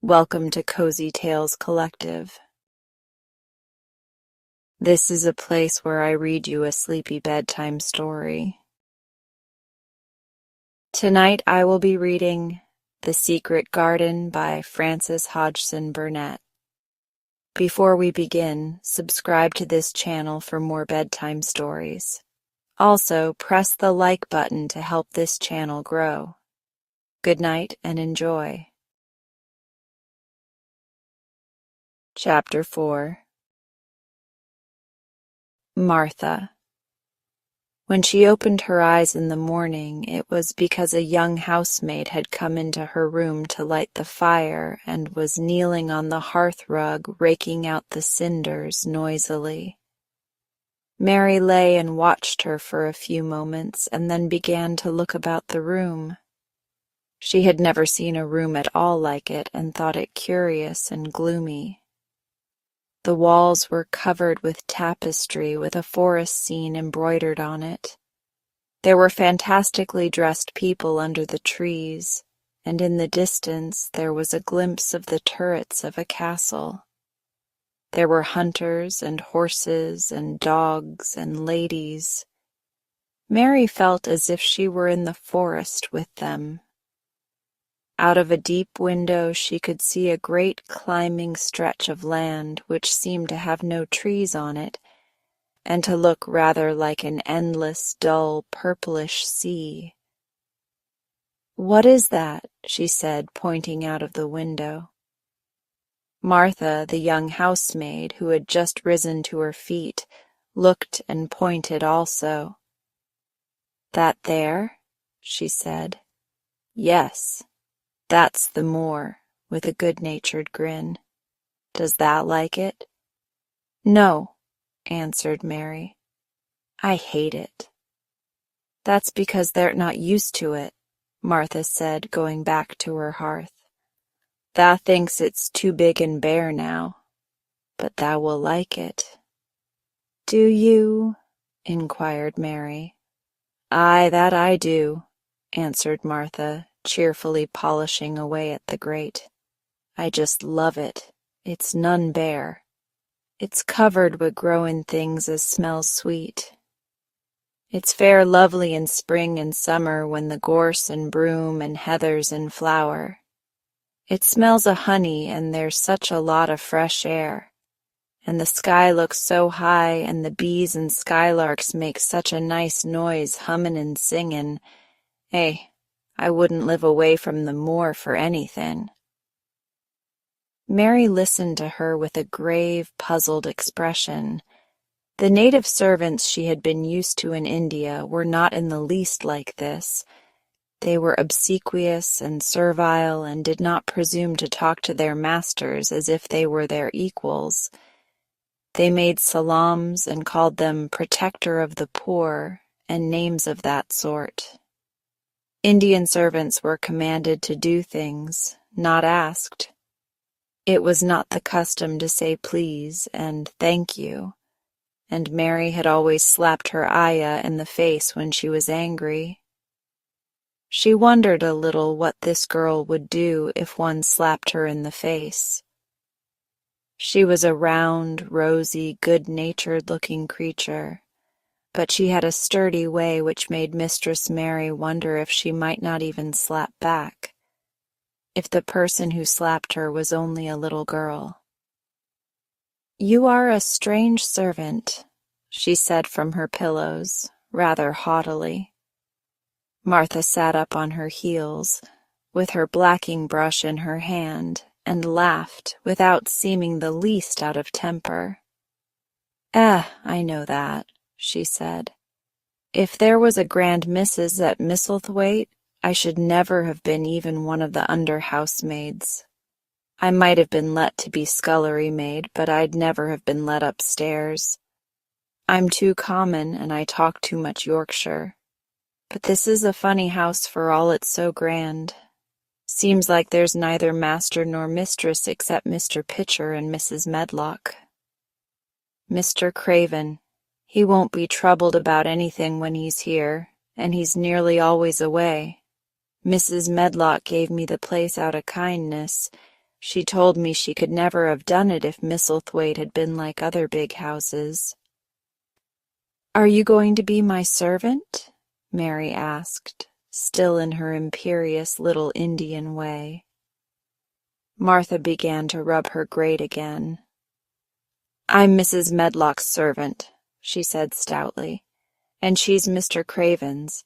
Welcome to Cozy Tales Collective. This is a place where I read you a sleepy bedtime story. Tonight I will be reading The Secret Garden by Frances Hodgson Burnett. Before we begin, subscribe to this channel for more bedtime stories. Also, press the like button to help this channel grow. Good night and enjoy. Chapter 4. Martha. When she opened her eyes in the morning, it was because a young housemaid had come into her room to light the fire and was kneeling on the hearth rug, raking out the cinders noisily. Mary lay and watched her for a few moments and then began to look about the room. She had never seen a room at all like it and thought it curious and gloomy. The walls were covered with tapestry with a forest scene embroidered on it. There were fantastically dressed people under the trees, and in the distance there was a glimpse of the turrets of a castle. There were hunters and horses and dogs and ladies. Mary felt as if she were in the forest with them. Out of a deep window she could see a great climbing stretch of land which seemed to have no trees on it, and to look rather like an endless, dull, purplish sea. "What is that?" she said, pointing out of the window. Martha, the young housemaid, who had just risen to her feet, looked and pointed also. "That there?" she said. "Yes. That's the moor," with a good-natured grin. "Does that like it?" "No," answered Mary. "I hate it." "That's because they're not used to it," Martha said, going back to her hearth. "Thou thinks it's too big and bare now, but thou will like it." "Do you?" inquired Mary. "Aye, that I do," answered Martha, cheerfully polishing away at the grate. "I just love it. It's none bare. It's covered wi' growin' things as smells sweet. It's fair lovely in spring and summer when the gorse and broom and heather's in flower. It smells o' honey and there's such a lot o' fresh air, and the sky looks so high and the bees and skylarks make such a nice noise hummin' and singin'. I wouldn't live away from the moor for anything." Mary listened to her with a grave, puzzled expression. The native servants she had been used to in India were not in the least like this. They were obsequious and servile and did not presume to talk to their masters as if they were their equals. They made salams and called them protector of the poor and names of that sort. Indian servants were commanded to do things, not asked. It was not the custom to say please and thank you, and Mary had always slapped her ayah in the face when she was angry. She wondered a little what this girl would do if one slapped her in the face. She was a round, rosy, good-natured-looking creature, but she had a sturdy way which made Mistress Mary wonder if she might not even slap back, if the person who slapped her was only a little girl. "You are a strange servant," she said from her pillows, rather haughtily. Martha sat up on her heels, with her blacking brush in her hand, and laughed without seeming the least out of temper. I know that," she said. "If there was a grand missus at Misselthwaite, I should never have been even one of the under-housemaids. I might have been let to be scullery maid, but I'd never have been let upstairs. I'm too common, and I talk too much Yorkshire. But this is a funny house for all it's so grand. Seems like there's neither master nor mistress except Mr. Pitcher and Mrs. Medlock. Mr. Craven. He won't be troubled about anything when he's here, and he's nearly always away. Mrs. Medlock gave me the place out of kindness. She told me she could never have done it if Misselthwaite had been like other big houses. "Are you going to be my servant?" Mary asked, still in her imperious little Indian way. Martha began to rub her grate again. "I'm Mrs. Medlock's servant," she said stoutly, "and she's Mr. Craven's.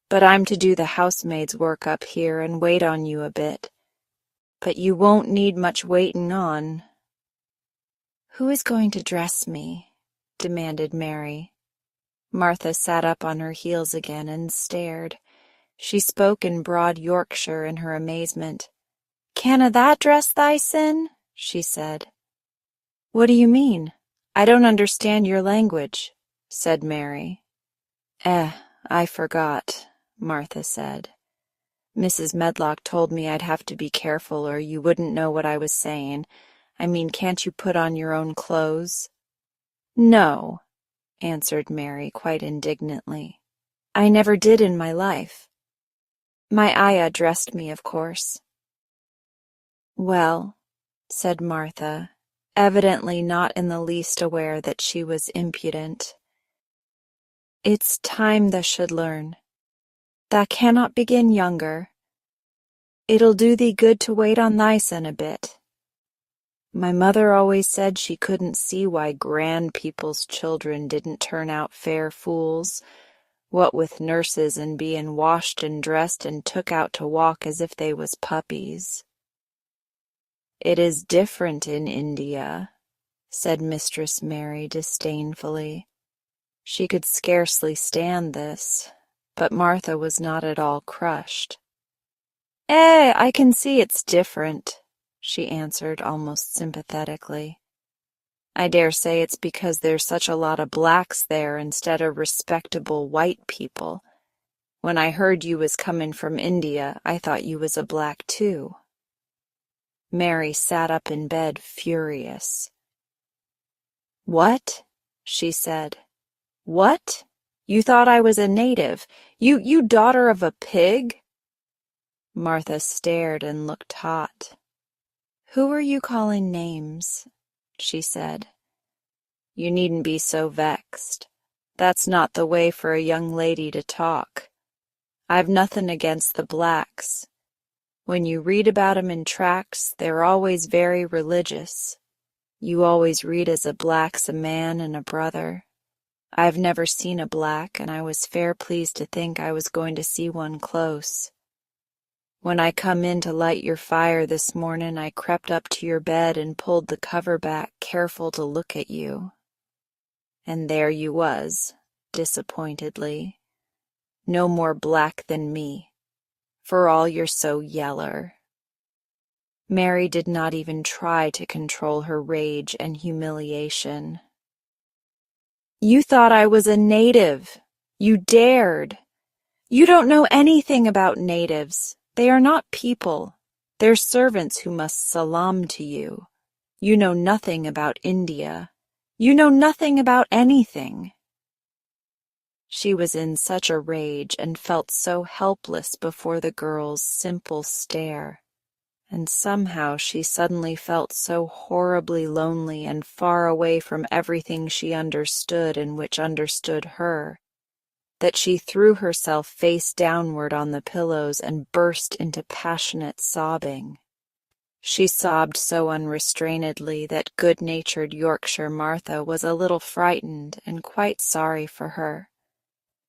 But I'm to do the housemaid's work up here and wait on you a bit. But you won't need much waiting on." "Who is going to dress me?" demanded Mary. Martha sat up on her heels again and stared. She spoke in broad Yorkshire in her amazement. "Canna that dress thy sin?" she said. "What do you mean? I don't understand your language," said Mary. I forgot," Martha said. "Mrs. Medlock told me I'd have to be careful or you wouldn't know what I was saying. I mean, can't you put on your own clothes?" "No," answered Mary quite indignantly. "I never did in my life. My ayah dressed me, of course." "Well," said Martha, evidently not in the least aware that she was impudent, "it's time thou should learn. Thou cannot begin younger. It'll do thee good to wait on thysen a bit. My mother always said she couldn't see why grand people's children didn't turn out fair fools, what with nurses and bein' washed and dressed and took out to walk as if they was puppies." "It is different in India," said Mistress Mary disdainfully. She could scarcely stand this, but Martha was not at all crushed. I can see it's different," she answered almost sympathetically. "I dare say it's because there's such a lot of blacks there instead of respectable white people. When I heard you was comin' from India, I thought you was a black too." Mary sat up in bed furious. "What?" she said. "What? You thought I was a native? You daughter of a pig?" Martha stared and looked hot. "Who are you calling names?" she said. "You needn't be so vexed. That's not the way for a young lady to talk. I've nothing against the blacks. When you read about 'em in tracts, they're always very religious. You always read as a black's a man and a brother. I've never seen a black, and I was fair pleased to think I was going to see one close. When I come in to light your fire this mornin', I crept up to your bed and pulled the cover back, careful to look at you. And there you was, disappointedly. No more black than me, for all you're so yeller." Mary did not even try to control her rage and humiliation. "You thought I was a native. You dared. You don't know anything about natives. They are not people. They're servants who must salaam to you. You know nothing about India. You know nothing about anything." She was in such a rage and felt so helpless before the girl's simple stare, and somehow she suddenly felt so horribly lonely and far away from everything she understood and which understood her, that she threw herself face downward on the pillows and burst into passionate sobbing. She sobbed so unrestrainedly that good-natured Yorkshire Martha was a little frightened and quite sorry for her.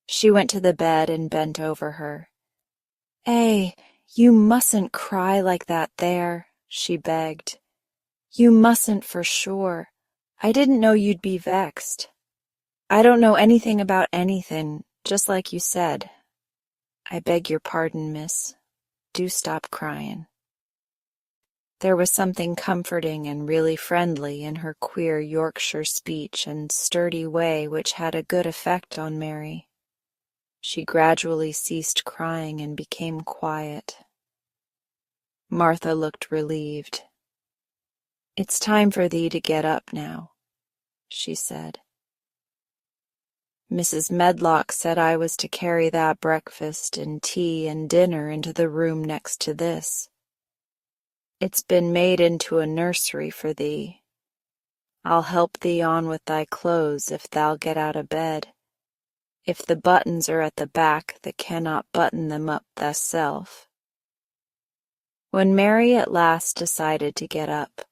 She went to the bed and bent over her. You mustn't cry like that there," she begged. "You mustn't for sure. I didn't know you'd be vexed. I don't know anything about anything, just like you said. I beg your pardon, miss. Do stop crying." There was something comforting and really friendly in her queer Yorkshire speech and sturdy way which had a good effect on Mary. She gradually ceased crying and became quiet. Martha looked relieved. "It's time for thee to get up now," she said. "Mrs. Medlock said I was to carry that breakfast and tea and dinner into the room next to this." It's been made into a nursery for thee. I'll help thee on with thy clothes if thou'll get out of bed. If the buttons are at the back, thou cannot button them up thyself. When Mary at last decided to get up,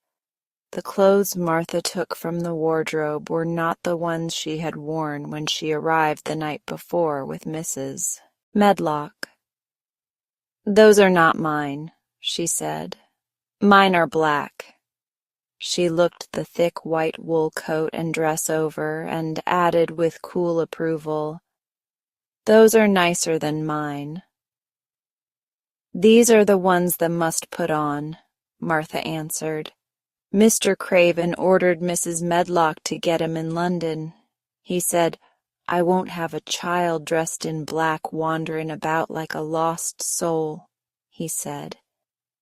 the clothes Martha took from the wardrobe were not the ones she had worn when she arrived the night before with Mrs. Medlock. "Those are not mine," she said. "Mine are black." She looked the thick white wool coat and dress over and added with cool approval, "Those are nicer than mine." "These are the ones thou must put on," Martha answered. "Mr. Craven ordered Mrs. Medlock to get 'em in London. He said, 'I won't have a child dressed in black wandering about like a lost soul,' he said.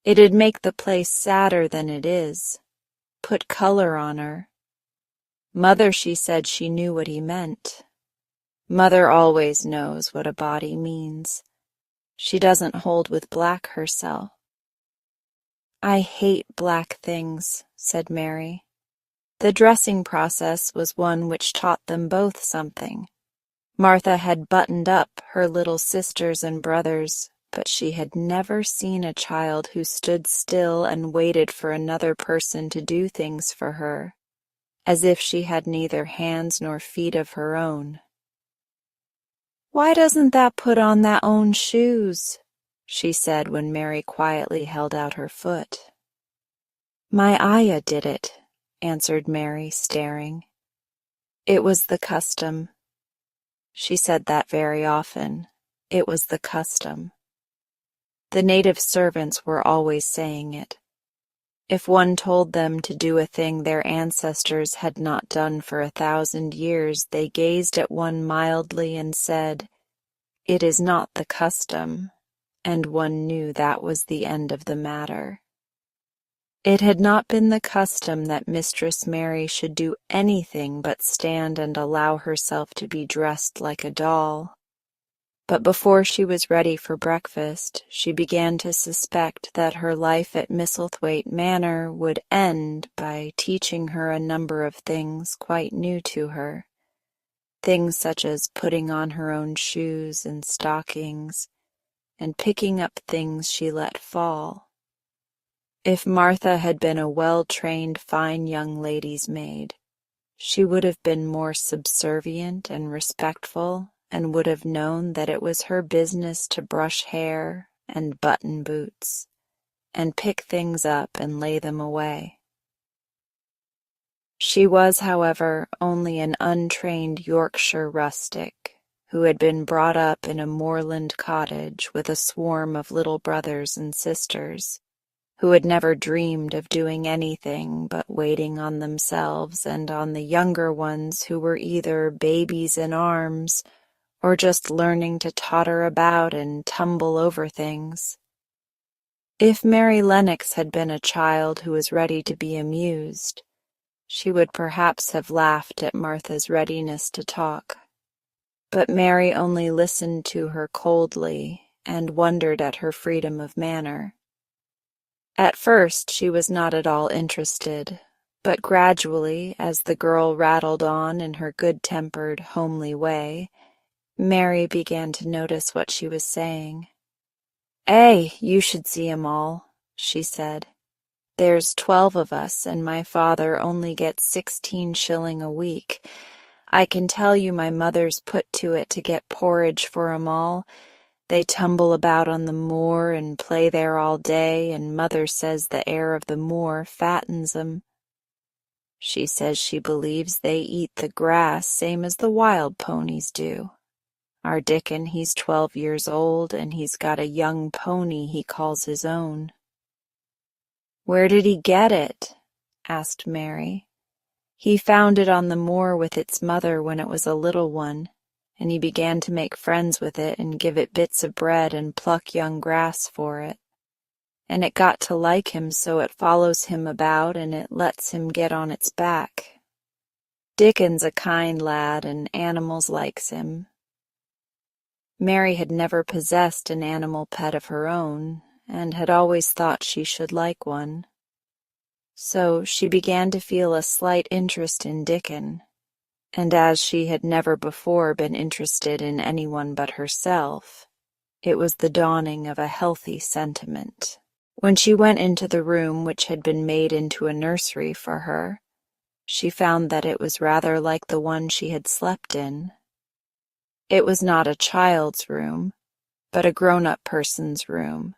'It'd make the place sadder than it is. Put color on her.' Mother, she said she knew what he meant. Mother always knows what a body means. She doesn't hold with black herself." "I hate black things," said Mary. The dressing process was one which taught them both something. Martha had buttoned up her little sisters and brothers, but she had never seen a child who stood still and waited for another person to do things for her, as if she had neither hands nor feet of her own. "Why doesn't thou put on thy own shoes?" she said when Mary quietly held out her foot. "My ayah did it," answered Mary, staring. "It was the custom." She said that very often. It was the custom. The native servants were always saying it. If one told them to do a thing their ancestors had not done for 1,000 years, they gazed at one mildly and said, "It is not the custom," and one knew that was the end of the matter. It had not been the custom that Mistress Mary should do anything but stand and allow herself to be dressed like a doll. But before she was ready for breakfast, she began to suspect that her life at Misselthwaite Manor would end by teaching her a number of things quite new to her. Things such as putting on her own shoes and stockings, and picking up things she let fall. If Martha had been a well-trained fine young lady's maid, she would have been more subservient and respectful, and would have known that it was her business to brush hair and button boots, and pick things up and lay them away. She was, however, only an untrained Yorkshire rustic, who had been brought up in a moorland cottage with a swarm of little brothers and sisters, who had never dreamed of doing anything but waiting on themselves and on the younger ones who were either babies in arms or just learning to totter about and tumble over things. If Mary Lennox had been a child who was ready to be amused, she would perhaps have laughed at Martha's readiness to talk. But Mary only listened to her coldly and wondered at her freedom of manner. At first she was not at all interested, but gradually, as the girl rattled on in her good-tempered, homely way, Mary began to notice what she was saying. You should see 'em all," she said. "There's 12 of us, and my father only gets 16 shilling a week. I can tell you my mother's put to it to get porridge for 'em all. They tumble about on the moor and play there all day, and Mother says the air of the moor fattens 'em. She says she believes they eat the grass same as the wild ponies do. Our Dickon, he's 12 years old, and he's got a young pony he calls his own." "Where did he get it?" asked Mary. "He found it on the moor with its mother when it was a little one, and he began to make friends with it and give it bits of bread and pluck young grass for it. And it got to like him so it follows him about and it lets him get on its back. Dickon's a kind lad and animals likes him." Mary had never possessed an animal pet of her own, and had always thought she should like one. So she began to feel a slight interest in Dickon, and as she had never before been interested in anyone but herself, it was the dawning of a healthy sentiment. When she went into the room which had been made into a nursery for her, she found that it was rather like the one she had slept in. It was not a child's room, but a grown-up person's room,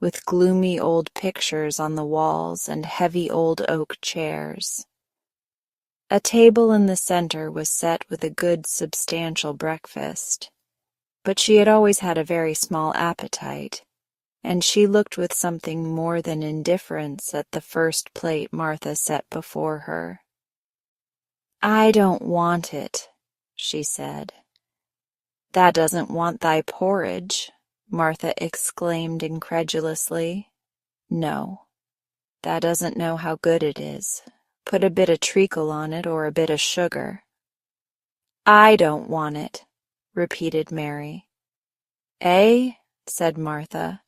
with gloomy old pictures on the walls and heavy old oak chairs. A table in the center was set with a good substantial breakfast, but she had always had a very small appetite, and she looked with something more than indifference at the first plate Martha set before her. "I don't want it," she said. "That doesn't want thy porridge," Martha exclaimed incredulously. "No, that doesn't know how good it is. Put a bit of treacle on it or a bit of sugar." "I don't want it," repeated Mary. "Eh?" said Martha.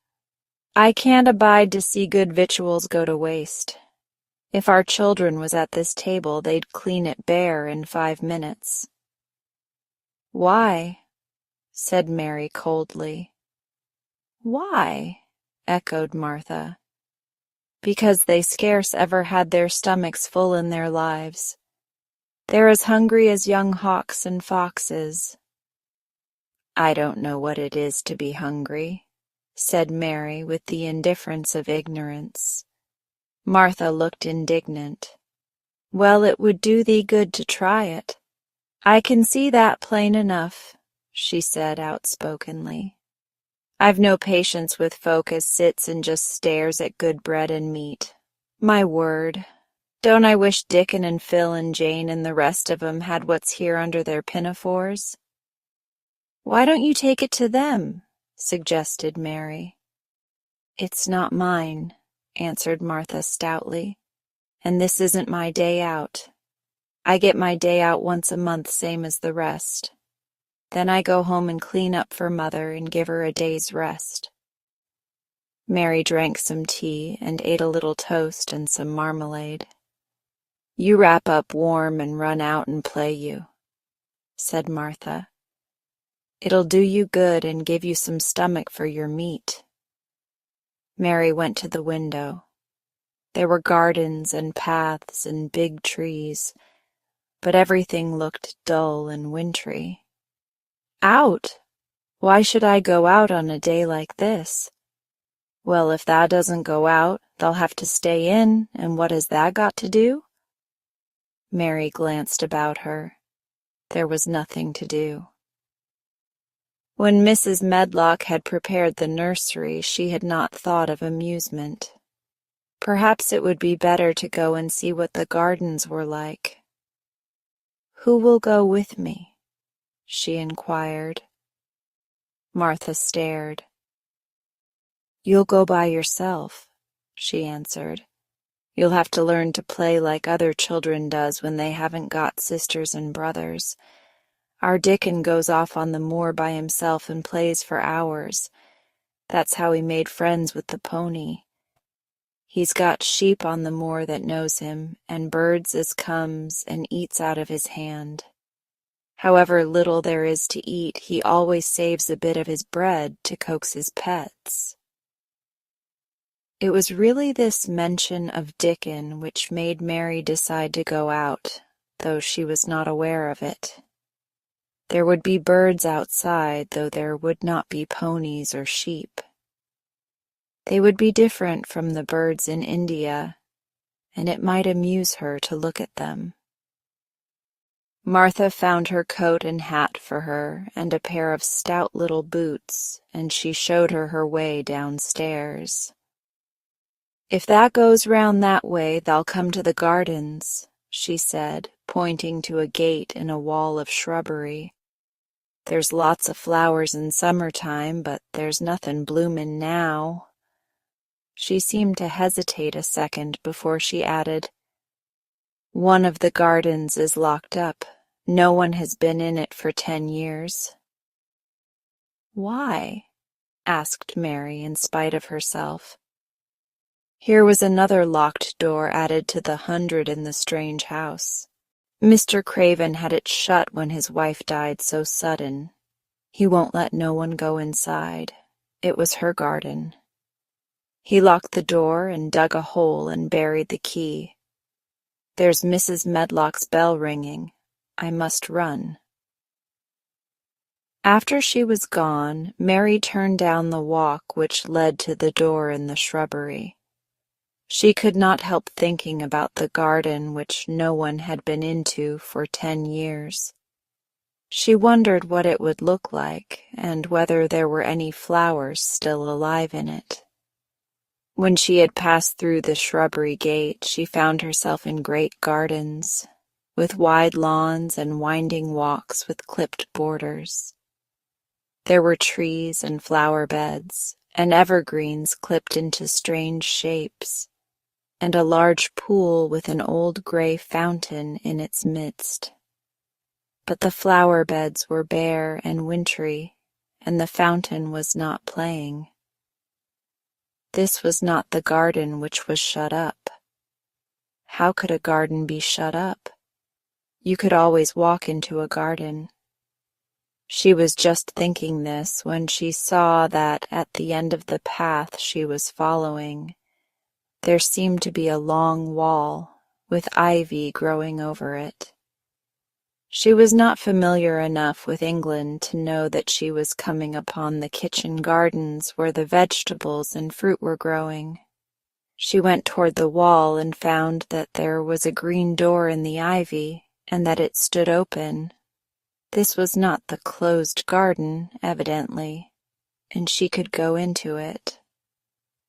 "I can't abide to see good victuals go to waste. If our children was at this table, they'd clean it bare in 5 minutes." "Why?" said Mary coldly. "Why?" echoed Martha. "Because they scarce ever had their stomachs full in their lives. They're as hungry as young hawks and foxes." "I don't know what it is to be hungry," said Mary with the indifference of ignorance. Martha looked indignant. "Well, it would do thee good to try it. I can see that plain enough," she said outspokenly. "I've no patience with folk as sits and just stares at good bread and meat. My word, don't I wish Dickon and Phil and Jane and the rest of 'em had what's here under their pinafores?" "Why don't you take it to them?" suggested Mary. "It's not mine," answered Martha stoutly, "and this isn't my day out. I get my day out once a month same as the rest. Then I go home and clean up for Mother and give her a day's rest." Mary drank some tea and ate a little toast and some marmalade. "You wrap up warm and run out and play you," said Martha. "It'll do you good and give you some stomach for your meat." Mary went to the window. There were gardens and paths and big trees, but everything looked dull and wintry. "Out? Why should I go out on a day like this?" "Well, if thou doesn't go out, thou'll have to stay in, and what has that got to do?" Mary glanced about her. There was nothing to do. When Mrs. Medlock had prepared the nursery, she had not thought of amusement. Perhaps it would be better to go and see what the gardens were like. "Who will go with me?" she inquired. Martha stared. "You'll go by yourself," she answered. "You'll have to learn to play like other children does when they haven't got sisters and brothers. Our Dickon goes off on the moor by himself and plays for hours. That's how he made friends with the pony. He's got sheep on the moor that knows him, and birds as comes and eats out of his hand. However little there is to eat, he always saves a bit of his bread to coax his pets." It was really this mention of Dickon which made Mary decide to go out, though she was not aware of it. There would be birds outside, though there would not be ponies or sheep. They would be different from the birds in India, and it might amuse her to look at them. Martha found her coat and hat for her, and a pair of stout little boots, and she showed her way downstairs. "If that goes round that way, thou'll come to the gardens," she said, pointing to a gate in a wall of shrubbery. "There's lots of flowers in summer-time, but there's nothing bloomin' now." She seemed to hesitate a second before she added, "One of the gardens is locked up. No one has been in it for 10 years." "Why?" asked Mary in spite of herself. Here was another locked door added to the 100 in the strange house. Mr. Craven had it shut when his wife died so sudden. He won't let no one go inside. It was her garden. He locked the door and dug a hole and buried the key. There's Mrs. Medlock's bell ringing. I must run. After she was gone, Mary turned down the walk which led to the door in the shrubbery. She could not help thinking about the garden which no one had been into for 10 years. She wondered what it would look like and whether there were any flowers still alive in it. When she had passed through the shrubbery gate, she found herself in great gardens, with wide lawns and winding walks with clipped borders. There were trees and flower beds, and evergreens clipped into strange shapes, and a large pool with an old gray fountain in its midst. But the flower beds were bare and wintry, and the fountain was not playing. This was not the garden which was shut up. How could a garden be shut up? You could always walk into a garden. She was just thinking this when she saw that at the end of the path she was following, there seemed to be a long wall with ivy growing over it. She was not familiar enough with England to know that she was coming upon the kitchen gardens where the vegetables and fruit were growing. She went toward the wall and found that there was a green door in the ivy and that it stood open. This was not the closed garden, evidently, and she could go into it.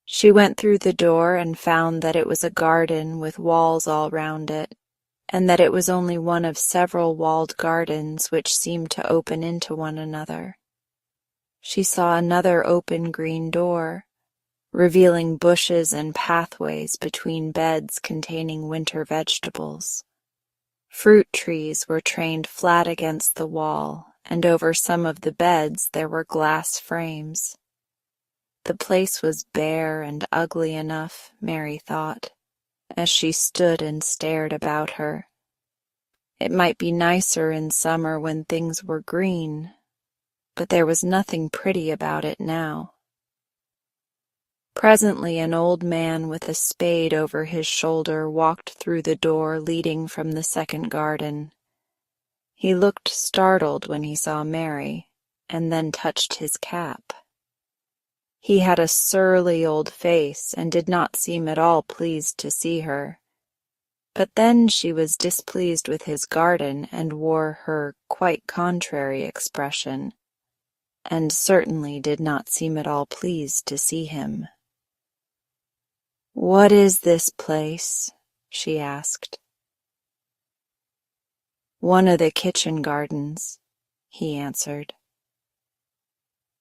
She went through the door and found that it was a garden with walls all round it, and that it was only one of several walled gardens which seemed to open into one another. She saw another open green door, revealing bushes and pathways between beds containing winter vegetables. Fruit trees were trained flat against the wall, and over some of the beds there were glass frames. The place was bare and ugly enough, Mary thought, as she stood and stared about her. It might be nicer in summer when things were green, but there was nothing pretty about it now. Presently an old man with a spade over his shoulder walked through the door leading from the second garden. He looked startled when he saw Mary, and then touched his cap. He had a surly old face and did not seem at all pleased to see her. But then she was displeased with his garden and wore her quite contrary expression, and certainly did not seem at all pleased to see him. "What is this place?" she asked. "One of the kitchen gardens," he answered.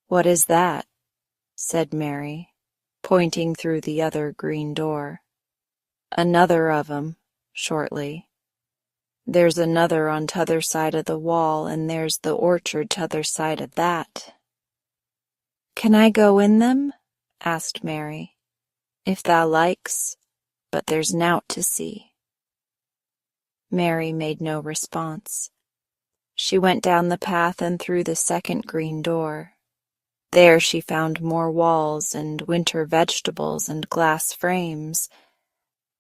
"What is that?" said Mary, pointing through the other green door. "Another of 'em," shortly. "There's another on t'other side of the wall, and there's the orchard t'other side of that." "Can I go in them?" asked Mary. "If thou likes, but there's nowt to see." Mary made no response. She went down the path and through the second green door. There she found more walls and winter vegetables and glass frames.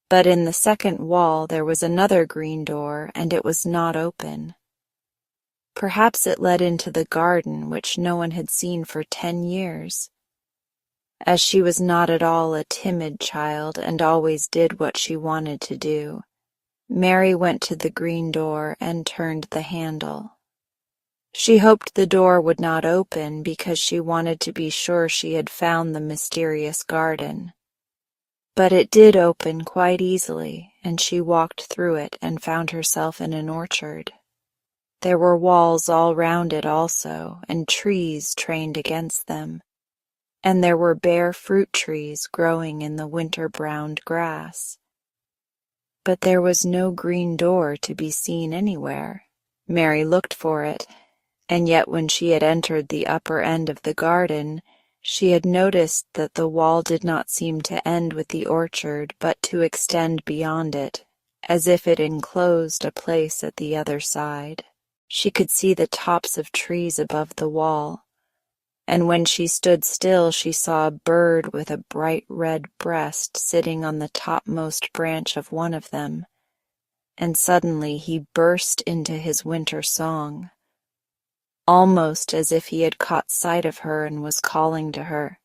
But in the second wall there was another green door, and it was not open. Perhaps it led into the garden, which no one had seen for 10 years. As she was not at all a timid child and always did what she wanted to do, Mary went to the green door and turned the handle. She hoped the door would not open because she wanted to be sure she had found the mysterious garden. But it did open quite easily, and she walked through it and found herself in an orchard. There were walls all round it also, and trees trained against them, and there were bare fruit trees growing in the winter-browned grass. But there was no green door to be seen anywhere. Mary looked for it, and yet when she had entered the upper end of the garden, She had noticed that the wall did not seem to end with the orchard, but to extend beyond it, as if it enclosed a place at the other side. She could see the tops of trees above the wall, and when she stood still she saw a bird with a bright red breast sitting on the topmost branch of one of them, and suddenly he burst into his winter song, almost as if he had caught sight of her and was calling to her.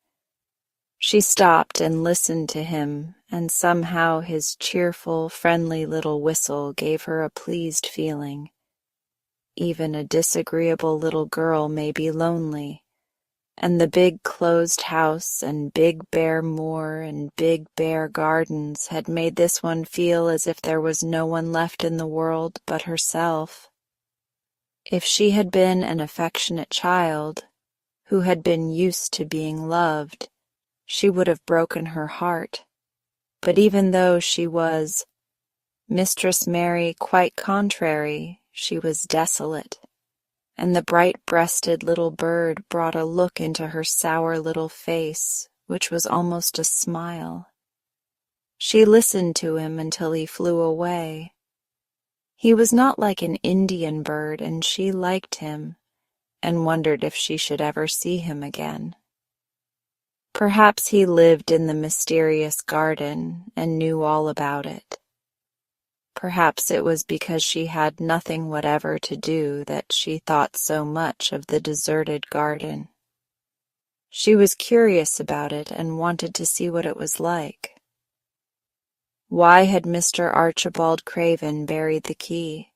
She stopped and listened to him, and somehow his cheerful, friendly little whistle gave her a pleased feeling. Even a disagreeable little girl may be lonely, and the big closed house and big bare moor and big bare gardens had made this one feel as if there was no one left in the world but herself. If she had been an affectionate child, who had been used to being loved, she would have broken her heart. But even though she was Mistress Mary quite contrary, she was desolate, and the bright-breasted little bird brought a look into her sour little face, which was almost a smile. She listened to him until he flew away. He was not like an Indian bird, and she liked him, and wondered if she should ever see him again. Perhaps he lived in the mysterious garden and knew all about it. Perhaps it was because she had nothing whatever to do that she thought so much of the deserted garden. She was curious about it and wanted to see what it was like. Why had Mr. Archibald Craven buried the key?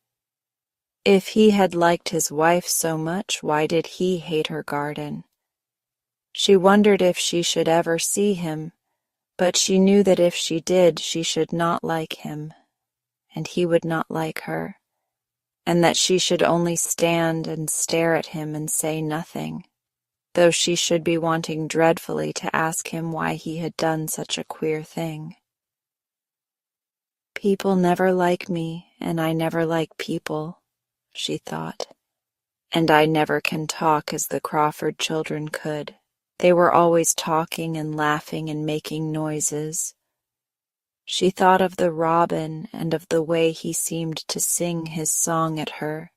If he had liked his wife so much, why did he hate her garden? She wondered if she should ever see him, but she knew that if she did, she should not like him, and he would not like her, and that she should only stand and stare at him and say nothing, though she should be wanting dreadfully to ask him why he had done such a queer thing. People never like me, and I never like people, she thought, and I never can talk as the Crawford children could. They were always talking and laughing and making noises. She thought of the robin and of the way he seemed to sing his song at her,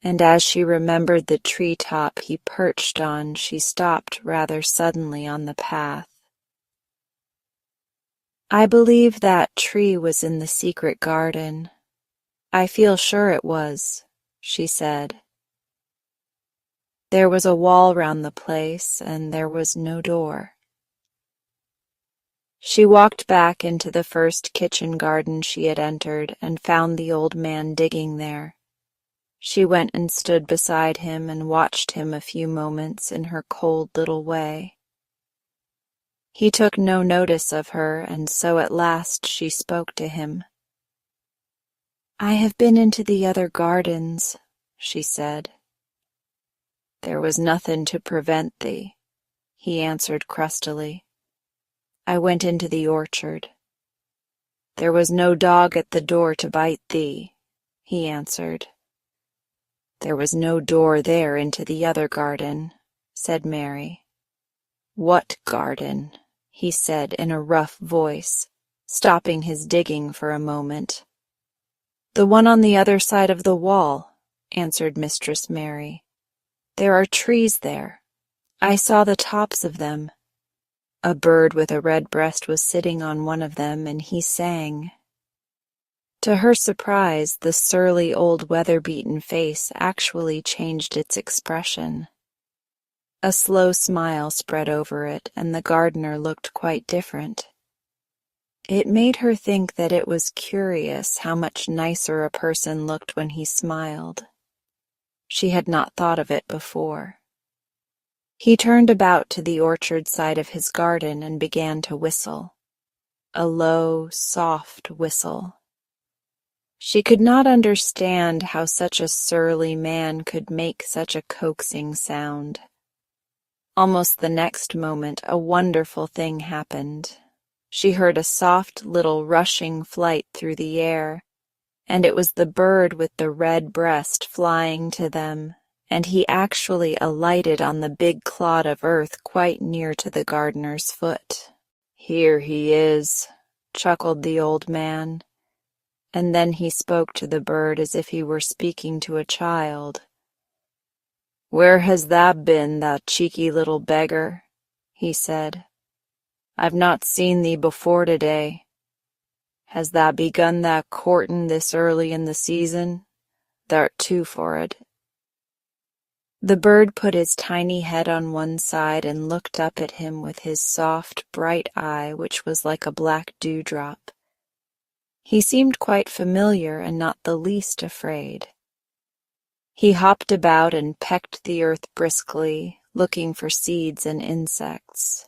and as she remembered the tree-top he perched on, she stopped rather suddenly on the path. I believe that tree was in the secret garden. I feel sure it was, she said. There was a wall round the place, and there was no door. She walked back into the first kitchen garden she had entered and found the old man digging there. She went and stood beside him and watched him a few moments in her cold little way. He took no notice of her, and so at last she spoke to him. "I have been into the other gardens," she said. "There was nothing to prevent thee," he answered crustily. "I went into the orchard." "There was no dog at the door to bite thee," he answered. "There was no door there into the other garden," said Mary. "What garden?" he said in a rough voice, stopping his digging for a moment. "The one on the other side of the wall," answered Mistress Mary. "There are trees there. I saw the tops of them. A bird with a red breast was sitting on one of them, and he sang." To her surprise, the surly old weather-beaten face actually changed its expression. A slow smile spread over it, and the gardener looked quite different. It made her think that it was curious how much nicer a person looked when he smiled. She had not thought of it before. He turned about to the orchard side of his garden and began to whistle. A low, soft whistle. She could not understand how such a surly man could make such a coaxing sound. Almost the next moment, a wonderful thing happened. She heard a soft little rushing flight through the air, and it was the bird with the red breast flying to them, and he actually alighted on the big clod of earth quite near to the gardener's foot. "Here he is," chuckled the old man, and then he spoke to the bird as if he were speaking to a child. "Where has thou been, thou cheeky little beggar?" he said. "I've not seen thee before today. Has thou begun thy courtin' this early in the season? Thou'rt too for'ard." The bird put his tiny head on one side and looked up at him with his soft, bright eye, which was like a black dewdrop. He seemed quite familiar and not the least afraid. He hopped about and pecked the earth briskly, looking for seeds and insects.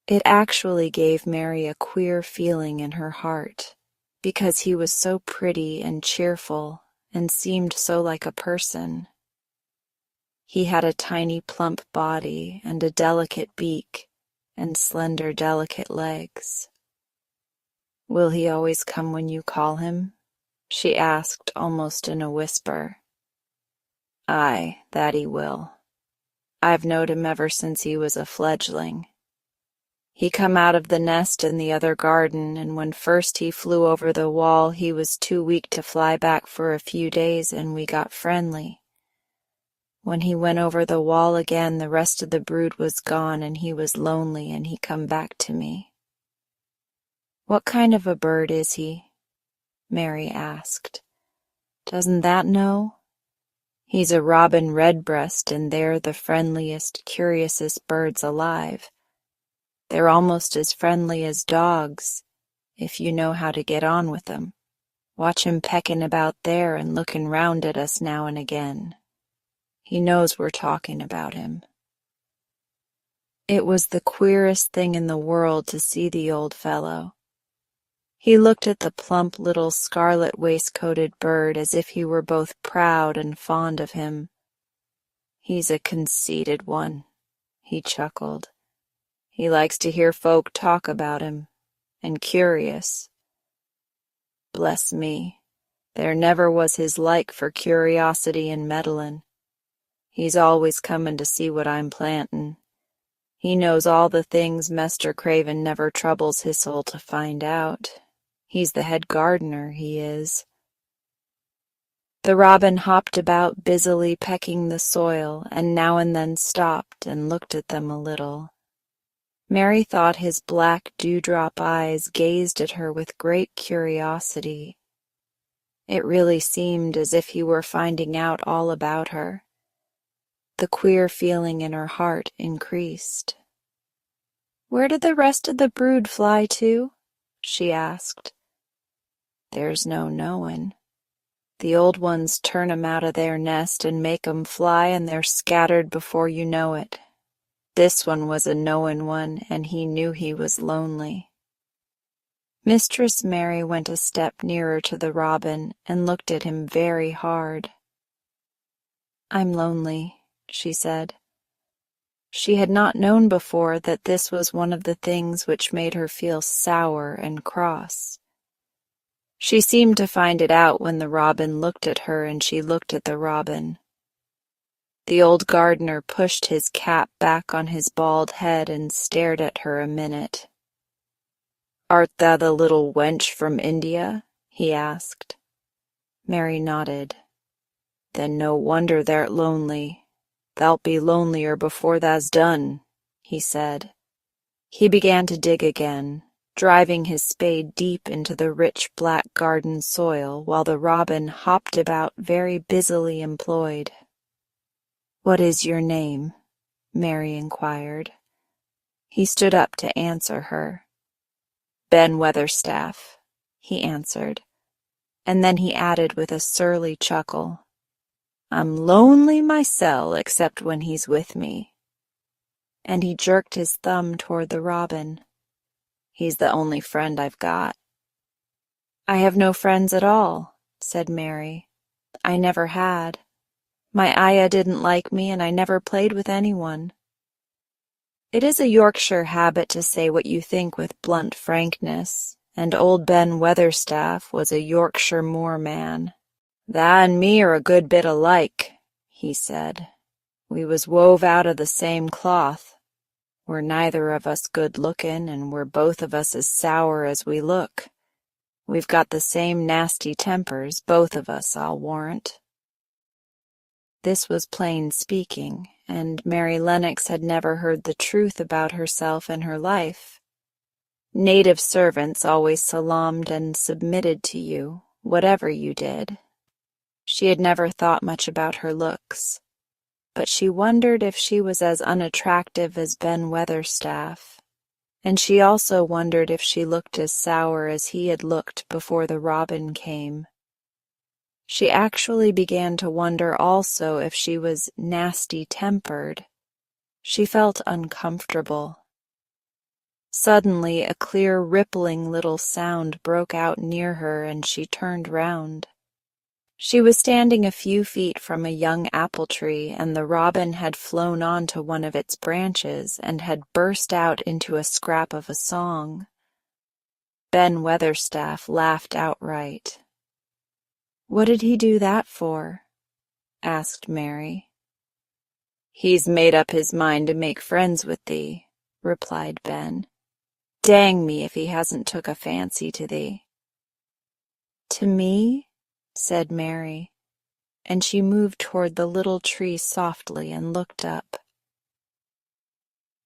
It actually gave Mary a queer feeling in her heart, because he was so pretty and cheerful and seemed so like a person. He had a tiny plump body and a delicate beak and slender delicate legs. "Will he always come when you call him?" she asked almost in a whisper. "Aye, that he will. I've knowed him ever since he was a fledgling. He come out of the nest in the other garden, and when first he flew over the wall he was too weak to fly back for a few days, and we got friendly. When he went over the wall again, the rest of the brood was gone, and he was lonely, and he come back to me." "What kind of a bird is he?" Mary asked. "Doesn't that know?" "He's a robin redbreast, and they're the friendliest, curiousest birds alive. They're almost as friendly as dogs, if you know how to get on with them. Watch him pecking about there and looking round at us now and again. He knows we're talking about him." It was the queerest thing in the world to see the old fellow. He looked at the plump little scarlet waistcoated bird as if he were both proud and fond of him. "He's a conceited one," he chuckled. "He likes to hear folk talk about him, and curious. Bless me, there never was his like for curiosity and meddlin'. He's always comin' to see what I'm plantin'. He knows all the things Mester Craven never troubles his soul to find out. He's the head gardener, he is." The robin hopped about busily pecking the soil, and now and then stopped and looked at them a little. Mary thought his black dewdrop eyes gazed at her with great curiosity. It really seemed as if he were finding out all about her. The queer feeling in her heart increased. "Where did the rest of the brood fly to?" she asked. "There's no knowin'. The old ones turn 'em out of their nest and make 'em fly, and they're scattered before you know it. This one was a knowin' one, and he knew he was lonely." Mistress Mary went a step nearer to the robin and looked at him very hard. "I'm lonely," she said. She had not known before that this was one of the things which made her feel sour and cross. She seemed to find it out when the robin looked at her and she looked at the robin. The old gardener pushed his cap back on his bald head and stared at her a minute. "Art thou the little wench from India?" he asked. Mary nodded. "Then no wonder thou'rt lonely. Thou'lt be lonelier before thou's done," he said. He began to dig again, driving his spade deep into the rich black garden soil, while the robin hopped about very busily employed. "What is your name?" Mary inquired. He stood up to answer her. "Ben Weatherstaff," he answered, and then he added with a surly chuckle, "I'm lonely mysel' except when he's with me." And he jerked his thumb toward the robin. "He's the only friend I've got." "I have no friends at all," said Mary. "I never had. My ayah didn't like me, and I never played with anyone." It is a Yorkshire habit to say what you think with blunt frankness, and old Ben Weatherstaff was a Yorkshire moorman. "Tha and me are a good bit alike," he said. "We was wove out of the same cloth. We're neither of us good-lookin', and we're both of us as sour as we look. We've got the same nasty tempers, both of us, I'll warrant." This was plain speaking, and Mary Lennox had never heard the truth about herself in her life. Native servants always salaamed and submitted to you, whatever you did. She had never thought much about her looks, but she wondered if she was as unattractive as Ben Weatherstaff, and she also wondered if she looked as sour as he had looked before the robin came. She actually began to wonder also if she was nasty-tempered. She felt uncomfortable. Suddenly a clear rippling little sound broke out near her, and she turned round. She was standing a few feet from a young apple tree, and the robin had flown on to one of its branches and had burst out into a scrap of a song. Ben Weatherstaff laughed outright. "What did he do that for?" asked Mary. "He's made up his mind to make friends with thee," replied Ben. "Dang me if he hasn't took a fancy to thee." "To me?" said Mary, and she moved toward the little tree softly and looked up.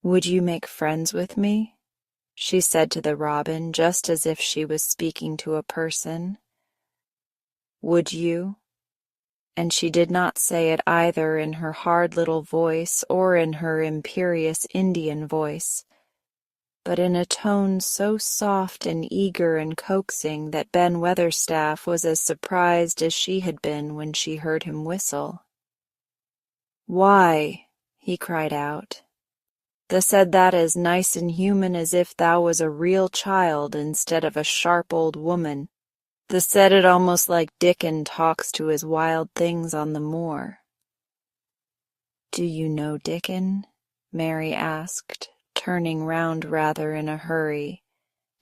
"Would you make friends with me?" she said to the robin, just as if she was speaking to a person. "Would you?" And she did not say it either in her hard little voice or in her imperious Indian voice, but in a tone so soft and eager and coaxing that Ben Weatherstaff was as surprised as she had been when she heard him whistle. "Why," he cried out, "thou said that as nice and human as if thou was a real child instead of a sharp old woman. Thou said it almost like Dickon talks to his wild things on the moor." "Do you know Dickon?" Mary asked, turning round rather in a hurry.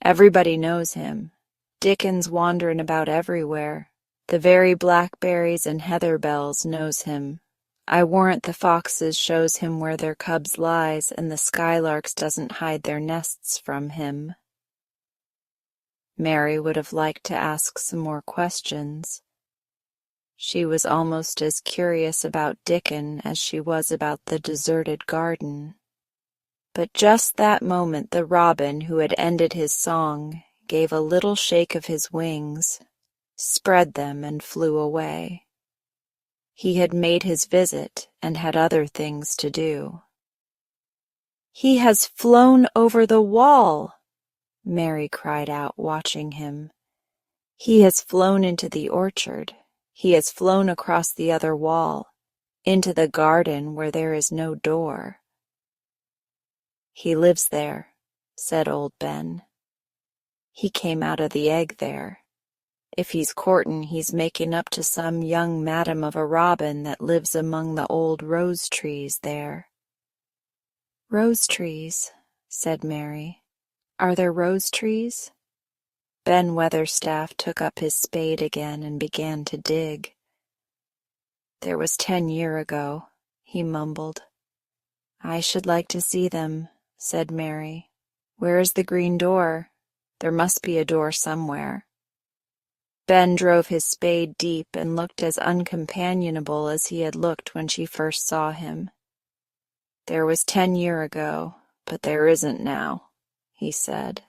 "Everybody knows him. Dickon's wanderin' about everywhere. The very blackberries and heather bells knows him. I warrant the foxes shows him where their cubs lies, and the skylarks doesn't hide their nests from him." Mary would have liked to ask some more questions. She was almost as curious about Dickon as she was about the deserted garden. But just that moment the robin, who had ended his song, gave a little shake of his wings, spread them, and flew away. He had made his visit and had other things to do. "He has flown over the wall!" Mary cried out, watching him. "He has flown into the orchard. He has flown across the other wall, into the garden where there is no door." "He lives there," said old Ben. "He came out of the egg there. If he's courtin', he's making up to some young madam of a robin that lives among the old rose trees there." "Rose trees," said Mary. "Are there rose trees?" Ben Weatherstaff took up his spade again and began to dig. "There was 10 year ago," he mumbled. "I should like to see them," said Mary. "Where is the green door? There must be a door somewhere." Ben drove his spade deep and looked as uncompanionable as he had looked when she first saw him. "There was 10 year ago, but there isn't now," he said.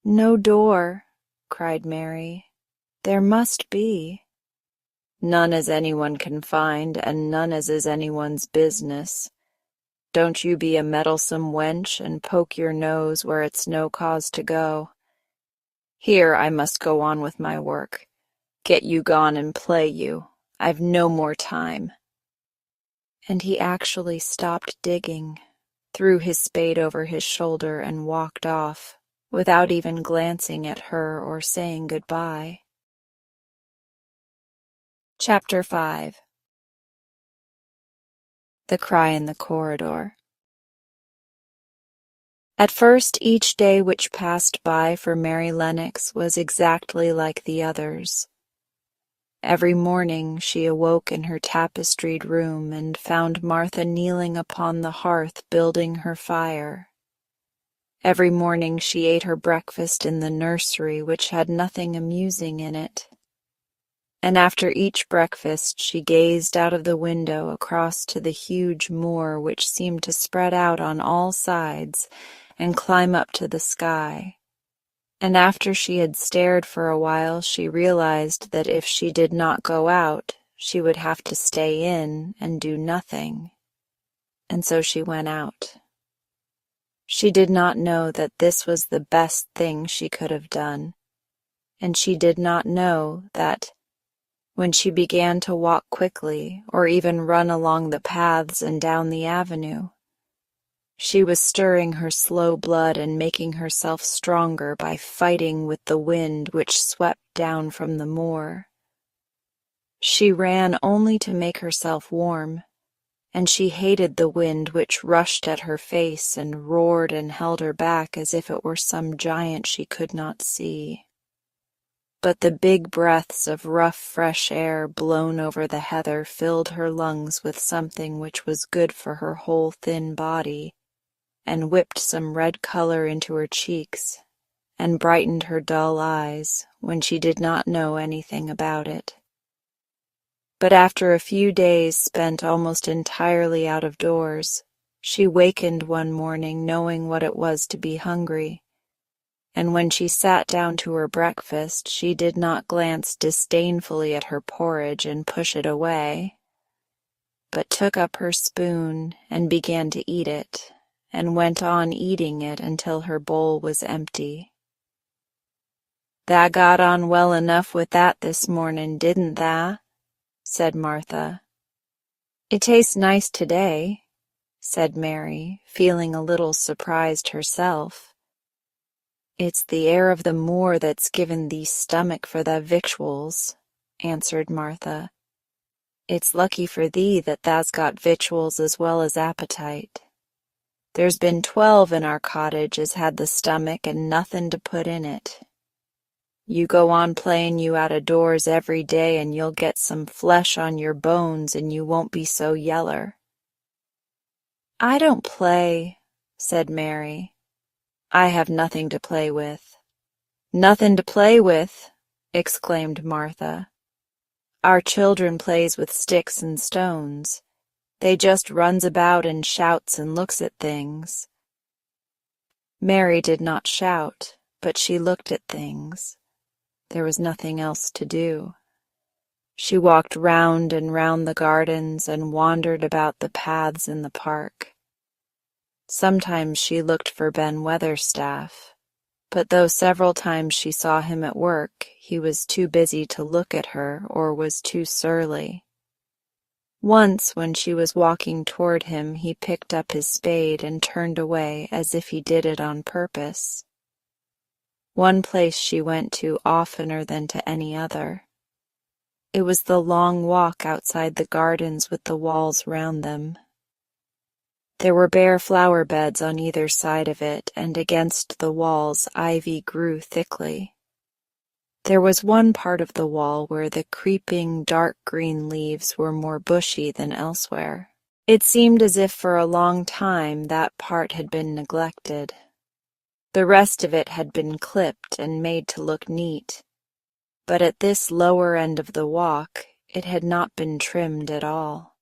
"No door," cried Mary. "There must be." "None as anyone can find, and none as is anyone's business. Don't you be a meddlesome wench, and poke your nose where it's no cause to go. Here I must go on with my work. Get you gone and play you. I've no more time." And he actually stopped digging, threw his spade over his shoulder, and walked off, without even glancing at her or saying goodbye. Chapter 5. The Cry in the Corridor. At first, each day which passed by for Mary Lennox was exactly like the others. Every morning she awoke in her tapestried room and found Martha kneeling upon the hearth building her fire. Every morning she ate her breakfast in the nursery, which had nothing amusing in it. And after each breakfast she gazed out of the window across to the huge moor which seemed to spread out on all sides and climb up to the sky. And after she had stared for a while, she realized that if she did not go out, she would have to stay in and do nothing. And so she went out. She did not know that this was the best thing she could have done, and she did not know that when she began to walk quickly or even run along the paths and down the avenue, she was stirring her slow blood and making herself stronger by fighting with the wind which swept down from the moor. She ran only to make herself warm, and she hated the wind which rushed at her face and roared and held her back as if it were some giant she could not see. But the big breaths of rough, fresh air blown over the heather filled her lungs with something which was good for her whole thin body, and whipped some red color into her cheeks, and brightened her dull eyes when she did not know anything about it. But after a few days spent almost entirely out of doors, she wakened one morning knowing what it was to be hungry, and when she sat down to her breakfast, she did not glance disdainfully at her porridge and push it away, but took up her spoon and began to eat it, and went on eating it until her bowl was empty. "Tha got on well enough with that this morning, didn't tha?" said Martha. "It tastes nice today," said Mary, feeling a little surprised herself. "It's the air of the moor that's given thee stomach for thy victuals," answered Martha. "It's lucky for thee that thou's got victuals as well as appetite. There's been 12 in our cottage as had the stomach and nothing to put in it. You go on playing you out of doors every day and you'll get some flesh on your bones and you won't be so yeller." "I don't play," said Mary. "I have nothing to play with." "Nothing to play with!" exclaimed Martha. "Our children plays with sticks and stones. They just runs about and shouts and looks at things." Mary did not shout, but she looked at things. There was nothing else to do. She walked round and round the gardens and wandered about the paths in the park. Sometimes she looked for Ben Weatherstaff, but though several times she saw him at work, he was too busy to look at her or was too surly. Once, when she was walking toward him, he picked up his spade and turned away as if he did it on purpose. One place she went to oftener than to any other. It was the long walk outside the gardens with the walls round them. There were bare flower beds on either side of it, and against the walls ivy grew thickly. There was one part of the wall where the creeping dark green leaves were more bushy than elsewhere. It seemed as if for a long time that part had been neglected. The rest of it had been clipped and made to look neat, but at this lower end of the walk it had not been trimmed at all.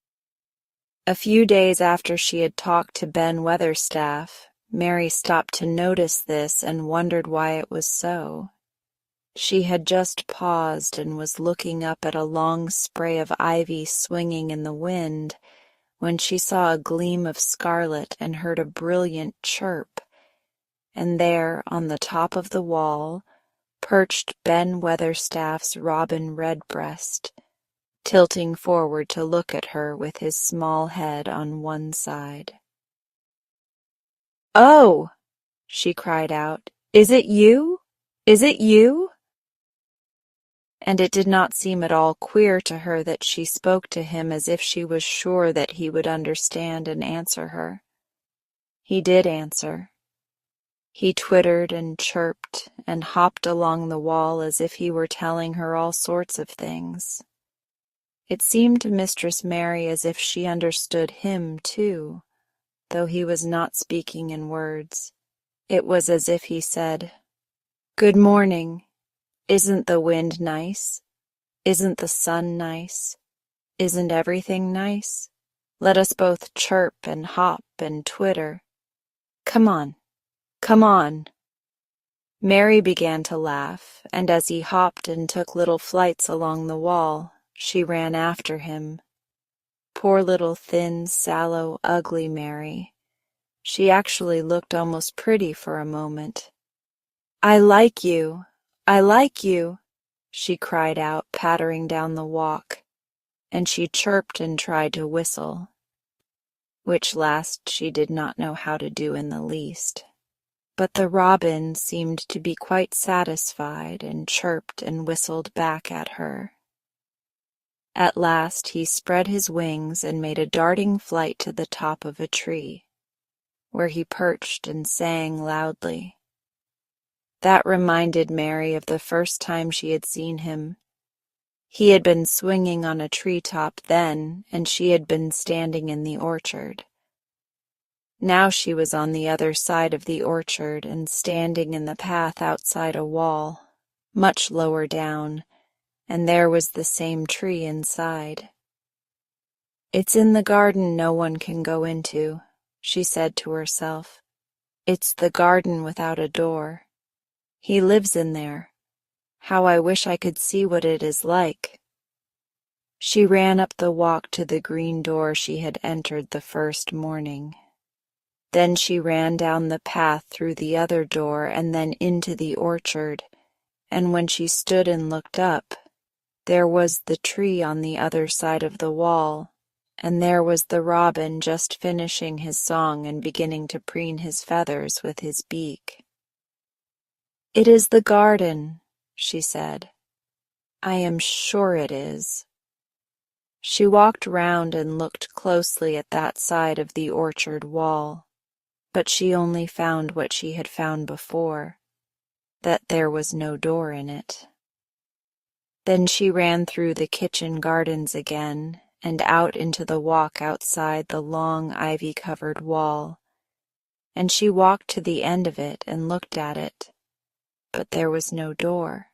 A few days after she had talked to Ben Weatherstaff, Mary stopped to notice this and wondered why it was so. She had just paused and was looking up at a long spray of ivy swinging in the wind when she saw a gleam of scarlet and heard a brilliant chirp, and there, on the top of the wall, perched Ben Weatherstaff's robin redbreast, tilting forward to look at her with his small head on one side. "Oh!" she cried out. "Is it you? Is it you?" And it did not seem at all queer to her that she spoke to him as if she was sure that he would understand and answer her. He did answer. He twittered and chirped and hopped along the wall as if he were telling her all sorts of things. It seemed to Mistress Mary as if she understood him, too, though he was not speaking in words. It was as if he said, "Good morning. Isn't the wind nice? Isn't the sun nice? Isn't everything nice? Let us both chirp and hop and twitter. Come on, come on." Mary began to laugh, and as he hopped and took little flights along the wall, she ran after him. Poor little thin, sallow, ugly Mary. She actually looked almost pretty for a moment. "I like you! I like you!" she cried out, pattering down the walk, and she chirped and tried to whistle, which last she did not know how to do in the least. But the robin seemed to be quite satisfied and chirped and whistled back at her. At last he spread his wings and made a darting flight to the top of a tree, where he perched and sang loudly. That reminded Mary of the first time she had seen him. He had been swinging on a treetop then, and she had been standing in the orchard. Now she was on the other side of the orchard and standing in the path outside a wall, much lower down, and there was the same tree inside. "It's in the garden no one can go into," she said to herself. "It's the garden without a door. He lives in there. How I wish I could see what it is like." She ran up the walk to the green door she had entered the first morning. Then she ran down the path through the other door and then into the orchard, and when she stood and looked up, there was the tree on the other side of the wall, and there was the robin just finishing his song and beginning to preen his feathers with his beak. "It is the garden," she said. "I am sure it is." She walked round and looked closely at that side of the orchard wall, but she only found what she had found before, that there was no door in it. Then she ran through the kitchen gardens again and out into the walk outside the long ivy-covered wall, and she walked to the end of it and looked at it, but there was no door.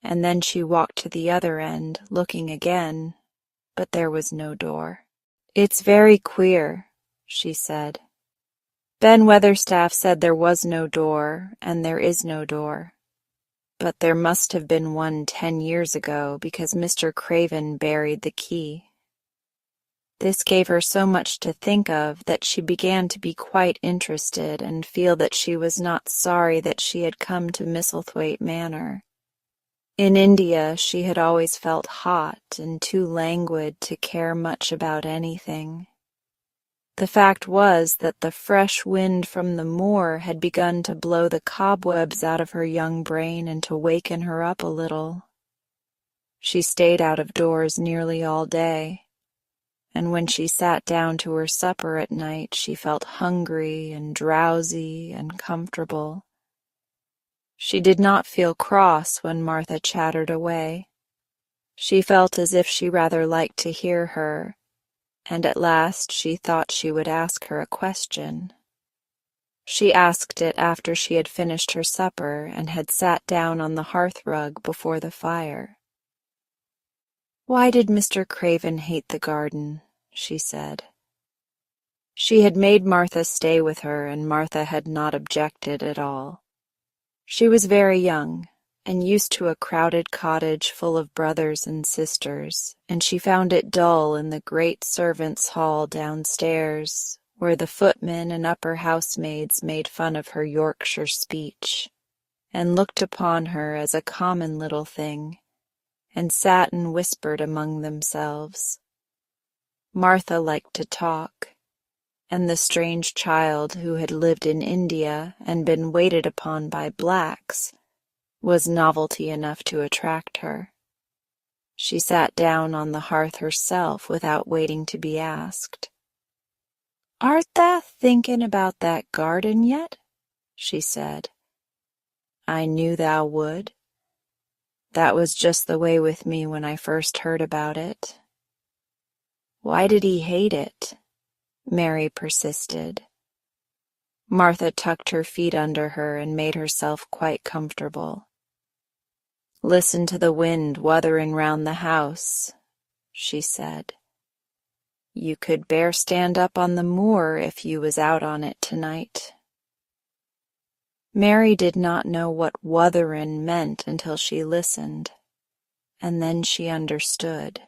And then she walked to the other end, looking again, but there was no door. "It's very queer," she said. "Ben Weatherstaff said there was no door, and there is no door. But there must have been one 10 years ago, because Mr. Craven buried the key." This gave her so much to think of that she began to be quite interested and feel that she was not sorry that she had come to Misselthwaite Manor. In India she had always felt hot and too languid to care much about anything. The fact was that the fresh wind from the moor had begun to blow the cobwebs out of her young brain and to waken her up a little. She stayed out of doors nearly all day, and when she sat down to her supper at night she felt hungry and drowsy and comfortable. She did not feel cross when Martha chattered away. She felt as if she rather liked to hear her, and at last she thought she would ask her a question. She asked it after she had finished her supper and had sat down on the hearth-rug before the fire. "Why did Mr. Craven hate the garden?" she said. She had made Martha stay with her, and Martha had not objected at all. She was very young, and used to a crowded cottage full of brothers and sisters, and she found it dull in the great servants' hall downstairs, where the footmen and upper housemaids made fun of her Yorkshire speech, and looked upon her as a common little thing, and sat and whispered among themselves. Martha liked to talk, and the strange child who had lived in India and been waited upon by blacks was novelty enough to attract her. She sat down on the hearth herself without waiting to be asked. "Art tha thinking about that garden yet?" she said. "I knew thou would. That was just the way with me when I first heard about it." "Why did he hate it?" Mary persisted. Martha tucked her feet under her and made herself quite comfortable. "Listen to the wind wuthering round the house," she said. "You could bear stand up on the moor if you was out on it tonight." Mary did not know what wutherin' meant until she listened, and then she understood.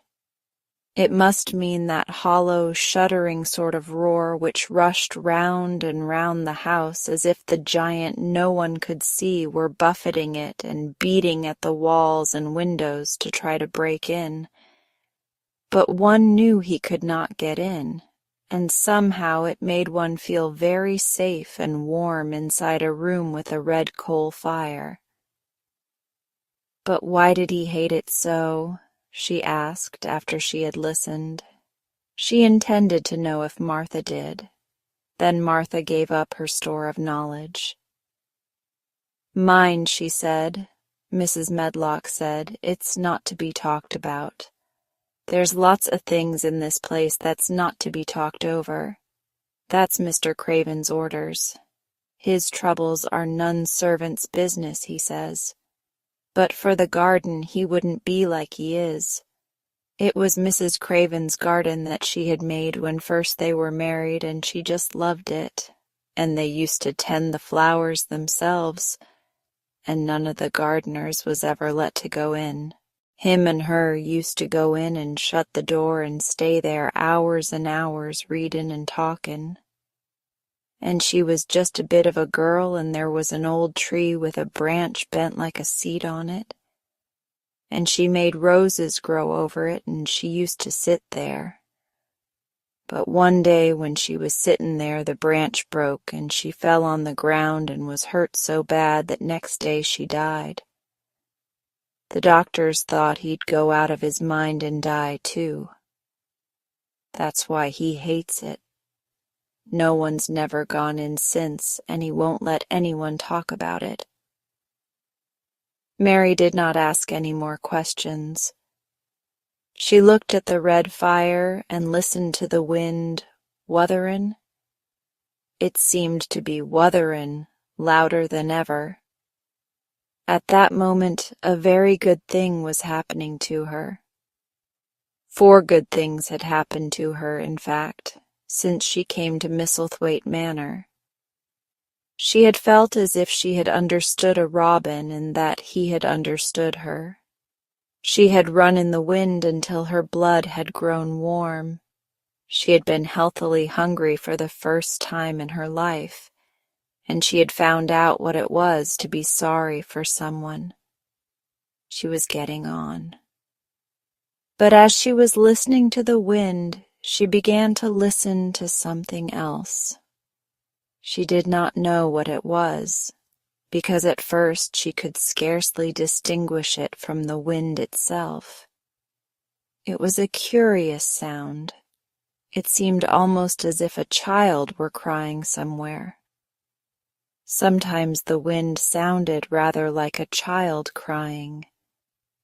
It must mean that hollow, shuddering sort of roar which rushed round and round the house as if the giant no one could see were buffeting it and beating at the walls and windows to try to break in. But one knew he could not get in, and somehow it made one feel very safe and warm inside a room with a red coal fire. "But why did he hate it so?" she asked after she had listened. She intended to know if Martha did. Then Martha gave up her store of knowledge. "Mind," she said, Mrs. Medlock said, "it's not to be talked about. There's lots of things in this place that's not to be talked over. That's Mr. Craven's orders. His troubles are none servant's business, he says. But for the garden he wouldn't be like he is. It was Mrs. Craven's garden that she had made when first they were married, and she just loved it. And they used to tend the flowers themselves, and none of the gardeners was ever let to go in. Him and her used to go in and shut the door and stay there hours and hours readin' and talkin'. And she was just a bit of a girl, and there was an old tree with a branch bent like a seat on it, and she made roses grow over it, and she used to sit there. But one day when she was sittin' there the branch broke, and she fell on the ground and was hurt so bad that next day she died. The doctors thought he'd go out of his mind and die too. That's why he hates it. No one's never gone in since, and he won't let anyone talk about it." Mary did not ask any more questions. She looked at the red fire and listened to the wind wutherin'. It seemed to be wutherin' louder than ever. At that moment a very good thing was happening to her. 4 good things had happened to her, in fact, since she came to Misselthwaite Manor. She had felt as if she had understood a robin and that he had understood her. She had run in the wind until her blood had grown warm. She had been healthily hungry for the first time in her life, and she had found out what it was to be sorry for someone. She was getting on. But as she was listening to the wind, she began to listen to something else. She did not know what it was, because at first she could scarcely distinguish it from the wind itself. It was a curious sound. It seemed almost as if a child were crying somewhere. Sometimes the wind sounded rather like a child crying,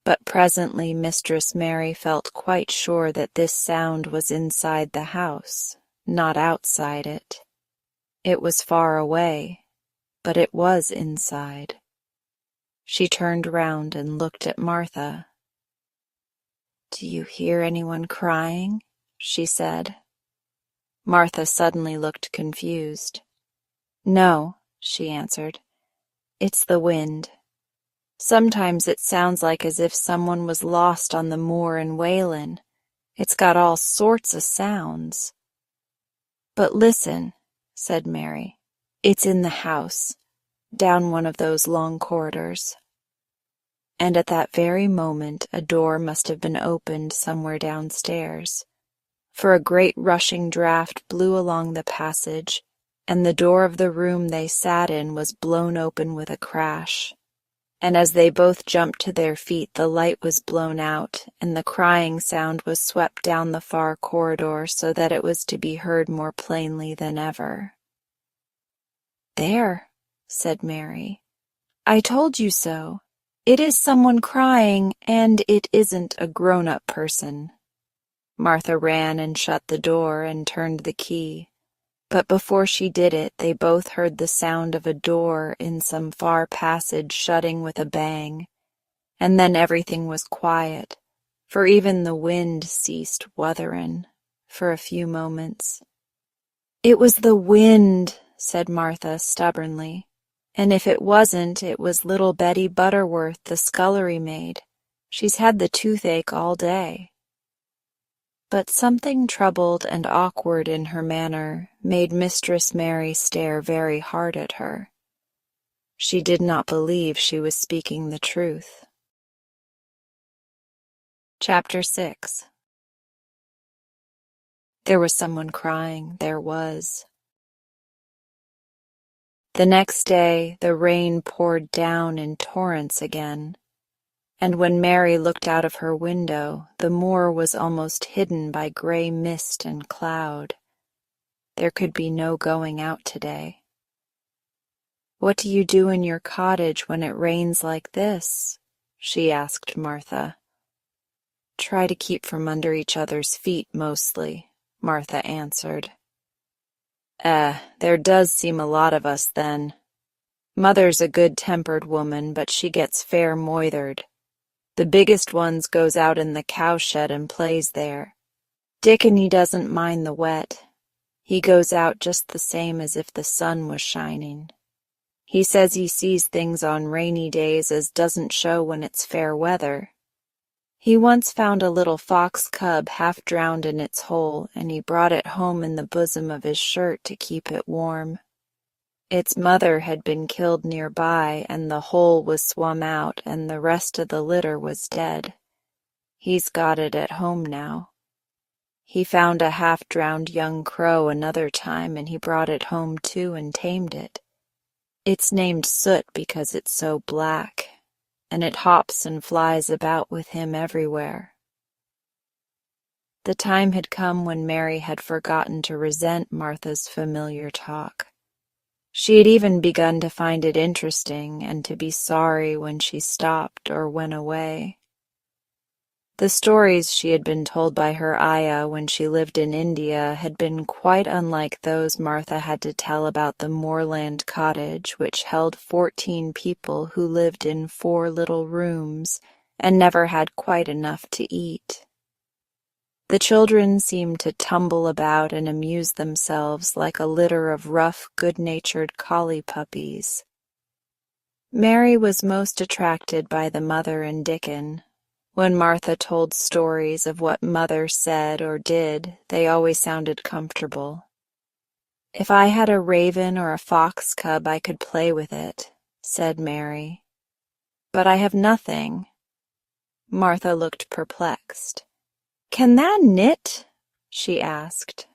but presently Mistress Mary felt quite sure that this sound was inside the house, not outside it. It was far away, but it was inside. She turned round and looked at Martha. "Do you hear anyone crying?" she said. Martha suddenly looked confused. "No," she answered. "It's the wind. Sometimes it sounds like as if someone was lost on the moor and wailin'. It's got all sorts of sounds." "But listen," said Mary. "It's in the house, down one of those long corridors." And at that very moment a door must have been opened somewhere downstairs, for a great rushing draught blew along the passage, and the door of the room they sat in was blown open with a crash. And as they both jumped to their feet, the light was blown out, and the crying sound was swept down the far corridor so that it was to be heard more plainly than ever. "There," said Mary. "I told you so. It is someone crying, and it isn't a grown-up person." Martha ran and shut the door and turned the key. But before she did it, they both heard the sound of a door in some far passage shutting with a bang, and then everything was quiet, for even the wind ceased wutherin' for a few moments. "It was the wind," said Martha stubbornly, "and if it wasn't, it was little Betty Butterworth, the scullery maid. She's had the toothache all day." But something troubled and awkward in her manner made Mistress Mary stare very hard at her. She did not believe she was speaking the truth. Chapter 6. There was someone crying, there was. The next day the rain poured down in torrents again, and when Mary looked out of her window, the moor was almost hidden by gray mist and cloud. There could be no going out today. "What do you do in your cottage when it rains like this?" she asked Martha. "Try to keep from under each other's feet, mostly," Martha answered. There does seem a lot of us then. Mother's a good-tempered woman, but she gets fair moithered. The biggest ones goes out in the cowshed and plays there. Dickon, he doesn't mind the wet. He goes out just the same as if the sun was shining. He says he sees things on rainy days as doesn't show when it's fair weather. He once found a little fox cub half drowned in its hole, and he brought it home in the bosom of his shirt to keep it warm. Its mother had been killed nearby, and the hole was swum out, and the rest of the litter was dead. He's got it at home now. He found a half-drowned young crow another time, and he brought it home too and tamed it. It's named Soot because it's so black, and it hops and flies about with him everywhere. The time had come when Mary had forgotten to resent Martha's familiar talk. She had even begun to find it interesting and to be sorry when she stopped or went away. The stories she had been told by her ayah when she lived in India had been quite unlike those Martha had to tell about the moorland cottage which held 14 people who lived in 4 little rooms and never had quite enough to eat. The children seemed to tumble about and amuse themselves like a litter of rough, good-natured collie puppies. Mary was most attracted by the mother and Dickon. When Martha told stories of what Mother said or did, they always sounded comfortable. "If I had a raven or a fox cub, I could play with it," said Mary. "But I have nothing." Martha looked perplexed. "Can thou knit?" she asked.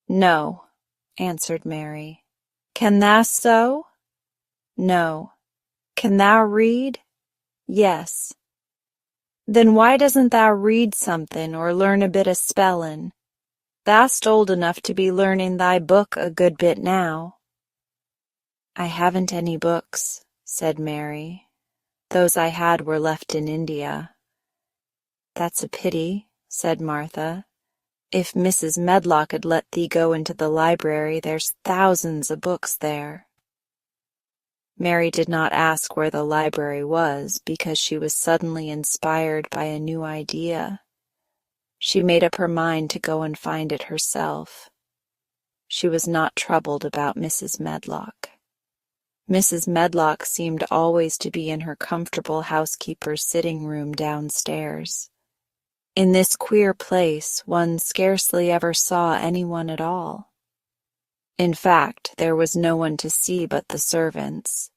"No," answered Mary. "Can thou sew?" "No." "Can thou read?" "Yes." "Then why doesn't thou read something or learn a bit o' spellin'? Thou'st old enough to be learning thy book a good bit now." "I haven't any books," said Mary. "Those I had were left in India." "That's a pity," said Martha. "If Mrs. Medlock had let thee go into the library, there's thousands o' books there." Mary did not ask where the library was because she was suddenly inspired by a new idea. She made up her mind to go and find it herself. She was not troubled about Mrs. Medlock. Mrs. Medlock seemed always to be in her comfortable housekeeper's sitting room downstairs. In this queer place, one scarcely ever saw anyone at all. In fact, there was no one to see but the servants,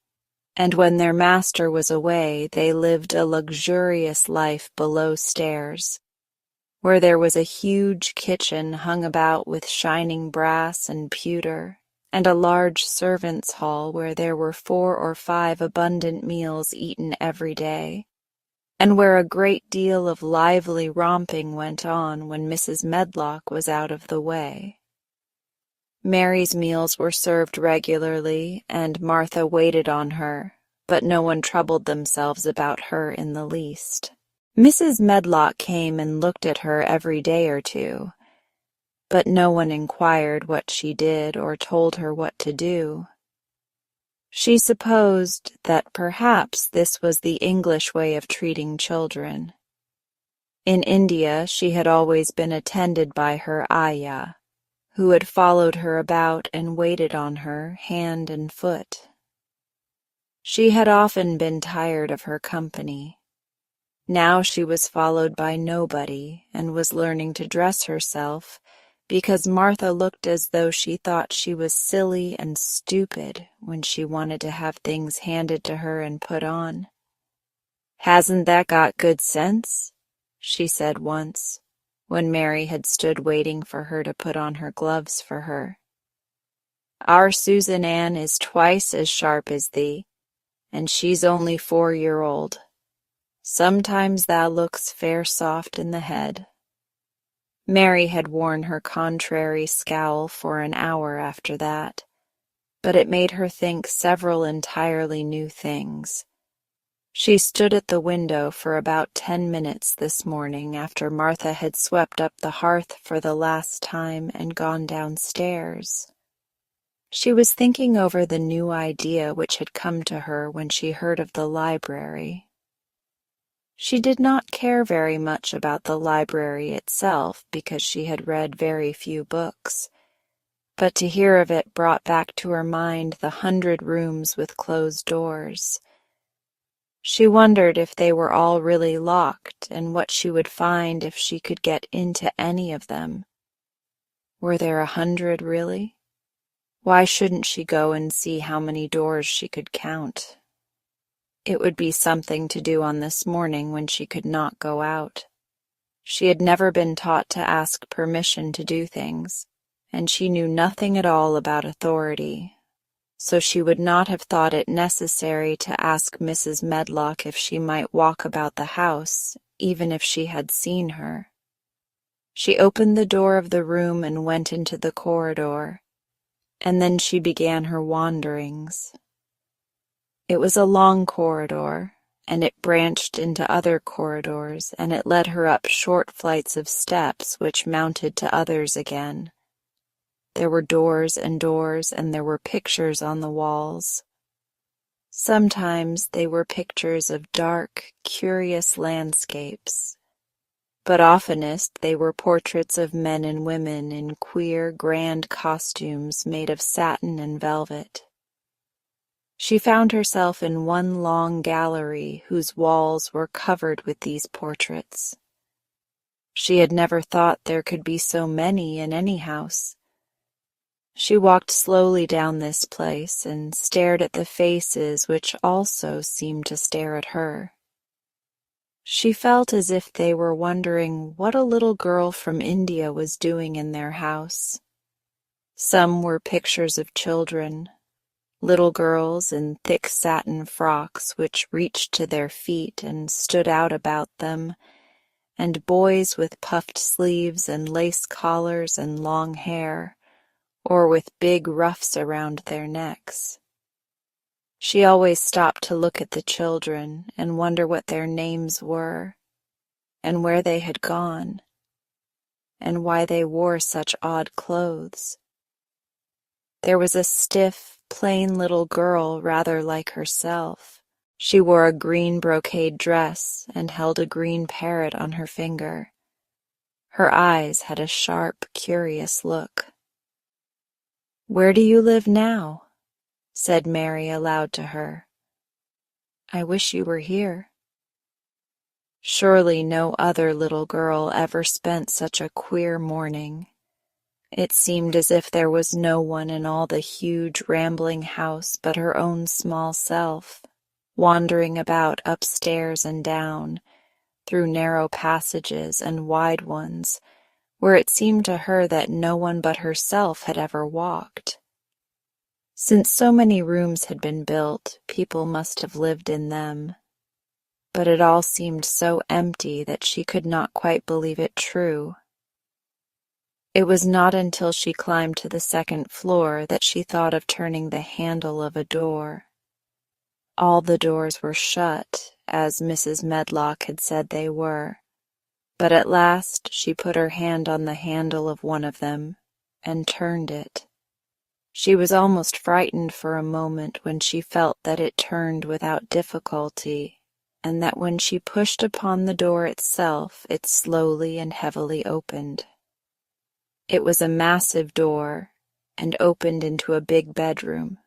and when their master was away, they lived a luxurious life below stairs, where there was a huge kitchen hung about with shining brass and pewter, and a large servants' hall where there were 4 or 5 abundant meals eaten every day, and where a great deal of lively romping went on when Mrs. Medlock was out of the way. Mary's meals were served regularly, and Martha waited on her, but no one troubled themselves about her in the least. Mrs. Medlock came and looked at her every day or two, but no one inquired what she did or told her what to do. She supposed that perhaps this was the English way of treating children. In India she had always been attended by her ayah, who had followed her about and waited on her hand and foot. She had often been tired of her company. Now she was followed by nobody and was learning to dress herself because Martha looked as though she thought she was silly and stupid when she wanted to have things handed to her and put on. "Hasn't that got good sense?" she said once, when Mary had stood waiting for her to put on her gloves for her. "Our Susan Ann is twice as sharp as thee, and she's only 4-year-old. Sometimes thou looks fair soft in the head." Mary had worn her contrary scowl for an hour after that, but it made her think several entirely new things. She stood at the window for about 10 minutes this morning after Martha had swept up the hearth for the last time and gone downstairs. She was thinking over the new idea which had come to her when she heard of the library. She did not care very much about the library itself because she had read very few books, but to hear of it brought back to her mind the 100 rooms with closed doors. She wondered if they were all really locked and what she would find if she could get into any of them. Were there 100 really? Why shouldn't she go and see how many doors she could count? It would be something to do on this morning when she could not go out. She had never been taught to ask permission to do things, and she knew nothing at all about authority, so she would not have thought it necessary to ask Mrs. Medlock if she might walk about the house, even if she had seen her. She opened the door of the room and went into the corridor, and then she began her wanderings. It was a long corridor, and it branched into other corridors, and it led her up short flights of steps which mounted to others again. There were doors, and there were pictures on the walls. Sometimes they were pictures of dark, curious landscapes, but oftenest they were portraits of men and women in queer, grand costumes made of satin and velvet. She found herself in one long gallery whose walls were covered with these portraits. She had never thought there could be so many in any house. She walked slowly down this place and stared at the faces which also seemed to stare at her. She felt as if they were wondering what a little girl from India was doing in their house. Some were pictures of children, little girls in thick satin frocks which reached to their feet and stood out about them, and boys with puffed sleeves and lace collars and long hair, or with big ruffs around their necks. She always stopped to look at the children and wonder what their names were, and where they had gone, and why they wore such odd clothes. There was a stiff, plain little girl rather like herself. She wore a green brocade dress and held a green parrot on her finger. Her eyes had a sharp, curious look. "Where do you live now?" said Mary aloud to her. "I wish you were here." Surely no other little girl ever spent such a queer morning. It seemed as if there was no one in all the huge, rambling house but her own small self, wandering about upstairs and down, through narrow passages and wide ones, where it seemed to her that no one but herself had ever walked. Since so many rooms had been built, people must have lived in them, but it all seemed so empty that she could not quite believe it true. It was not until she climbed to the second floor that she thought of turning the handle of a door. All the doors were shut, as Mrs. Medlock had said they were, but at last she put her hand on the handle of one of them and turned it. She was almost frightened for a moment when she felt that it turned without difficulty, and that when she pushed upon the door itself, it slowly and heavily opened. It was a massive door, and opened into a big bedroom.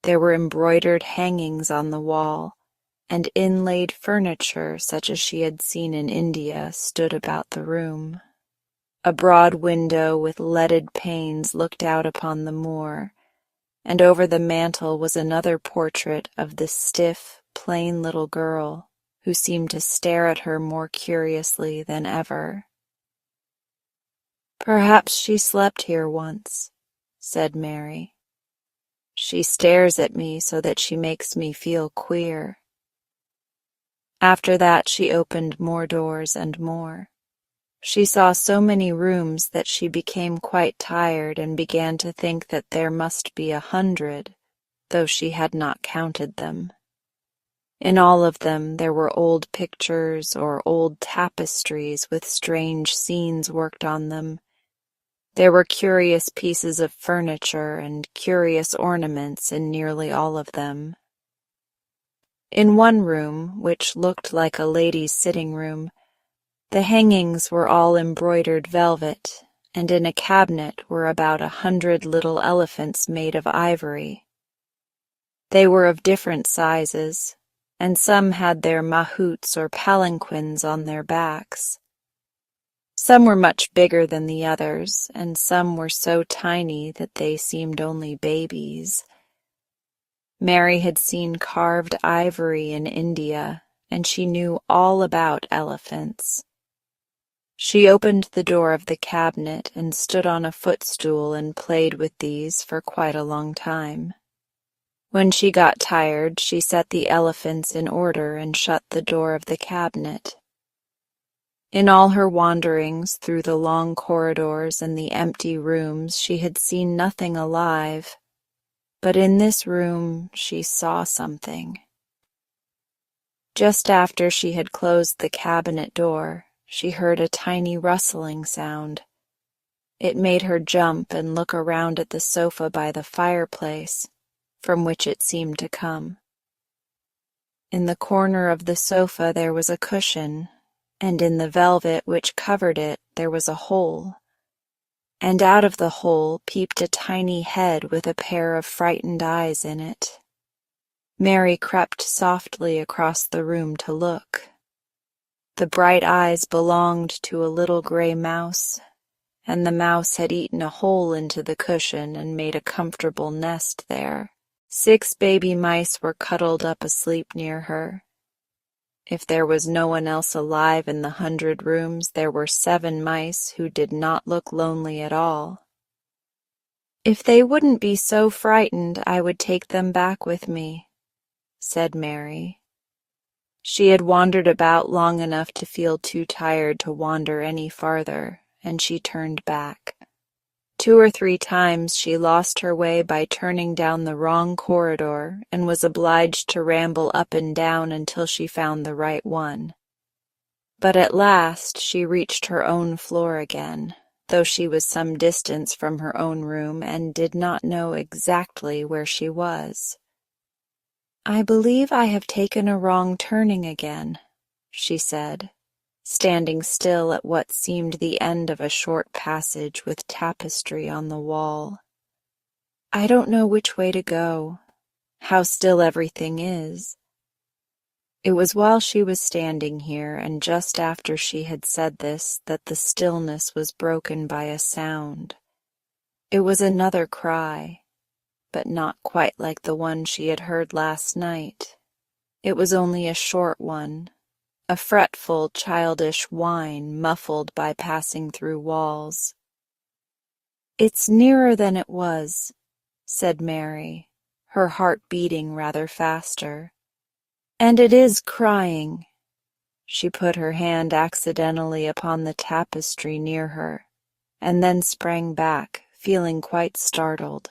There were embroidered hangings on the wall, and inlaid furniture such as she had seen in India stood about the room. A broad window with leaded panes looked out upon the moor, and over the mantel was another portrait of the stiff, plain little girl, who seemed to stare at her more curiously than ever. "Perhaps she slept here once," said Mary. "She stares at me so that she makes me feel queer." After that she opened more doors and more. She saw so many rooms that she became quite tired and began to think that there must be 100, though she had not counted them. In all of them there were old pictures or old tapestries with strange scenes worked on them. There were curious pieces of furniture and curious ornaments in nearly all of them. In one room, which looked like a lady's sitting room, the hangings were all embroidered velvet, and in a cabinet were about 100 little elephants made of ivory. They were of different sizes, and some had their mahouts or palanquins on their backs. Some were much bigger than the others, and some were so tiny that they seemed only babies. Mary had seen carved ivory in India, and she knew all about elephants. She opened the door of the cabinet and stood on a footstool and played with these for quite a long time. When she got tired, she set the elephants in order and shut the door of the cabinet. In all her wanderings through the long corridors and the empty rooms, she had seen nothing alive, but in this room she saw something. Just after she had closed the cabinet door, she heard a tiny rustling sound. It made her jump and look around at the sofa by the fireplace, from which it seemed to come. In the corner of the sofa there was a cushion, and in the velvet which covered it there was a hole, and out of the hole peeped a tiny head with a pair of frightened eyes in it. Mary crept softly across the room to look. The bright eyes belonged to a little gray mouse, and the mouse had eaten a hole into the cushion and made a comfortable nest there. 6 baby mice were cuddled up asleep near her. If there was no one else alive in the 100 rooms, there were 7 mice who did not look lonely at all. "If they wouldn't be so frightened, I would take them back with me," said Mary. She had wandered about long enough to feel too tired to wander any farther, and she turned back. 2 or 3 times she lost her way by turning down the wrong corridor and was obliged to ramble up and down until she found the right one. But at last she reached her own floor again, though she was some distance from her own room and did not know exactly where she was. "I believe I have taken a wrong turning again," she said, standing still at what seemed the end of a short passage with tapestry on the wall. "I don't know which way to go. How still everything is." It was while she was standing here, and just after she had said this, that the stillness was broken by a sound. It was another cry, but not quite like the one she had heard last night. It was only a short one, a fretful, childish whine muffled by passing through walls. "It's nearer than it was," said Mary, her heart beating rather faster. "And it is crying." She put her hand accidentally upon the tapestry near her. and then sprang back, feeling quite startled.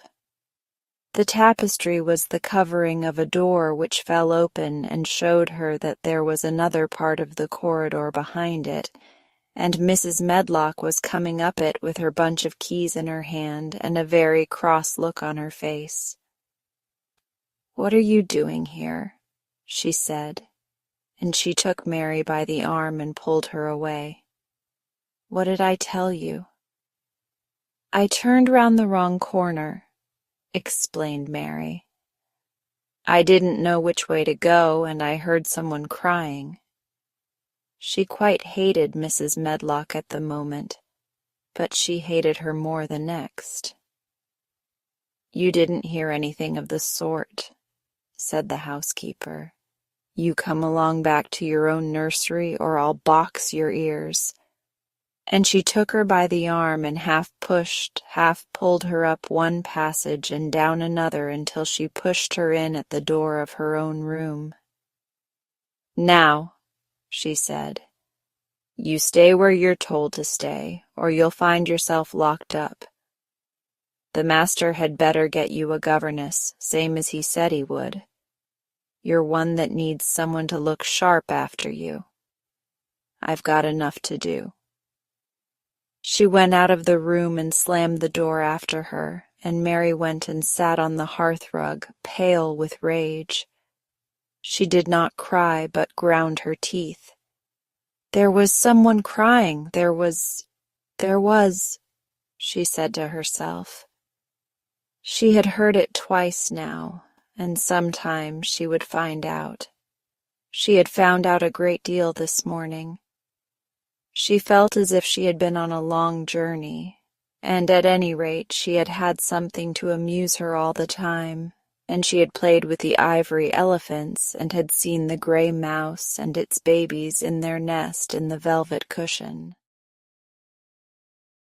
The tapestry was the covering of a door which fell open and showed her that there was another part of the corridor behind it, and Mrs. Medlock was coming up it with her bunch of keys in her hand and a very cross look on her face. "What are you doing here?" she said, and she took Mary by the arm and pulled her away. "What did I tell you?" "I turned round the wrong corner," explained Mary. "I didn't know which way to go, and I heard someone crying." She quite hated Mrs. Medlock at the moment, but she hated her more the next. "You didn't hear anything of the sort," said the housekeeper. "You come along back to your own nursery, or I'll box your ears." And she took her by the arm and half pushed, half pulled her up one passage and down another until she pushed her in at the door of her own room. "Now," she said, "you stay where you're told to stay, or you'll find yourself locked up. The master had better get you a governess, same as he said he would. You're one that needs someone to look sharp after you. I've got enough to do." She went out of the room and slammed the door after her, and Mary went and sat on the hearthrug, pale with rage. She did not cry, but ground her teeth. There was someone crying, there was, she said to herself. She had heard it twice now, and sometime she would find out. She had found out a great deal this morning. She felt as if she had been on a long journey, and at any rate she had had something to amuse her all the time, and she had played with the ivory elephants and had seen the gray mouse and its babies in their nest in the velvet cushion.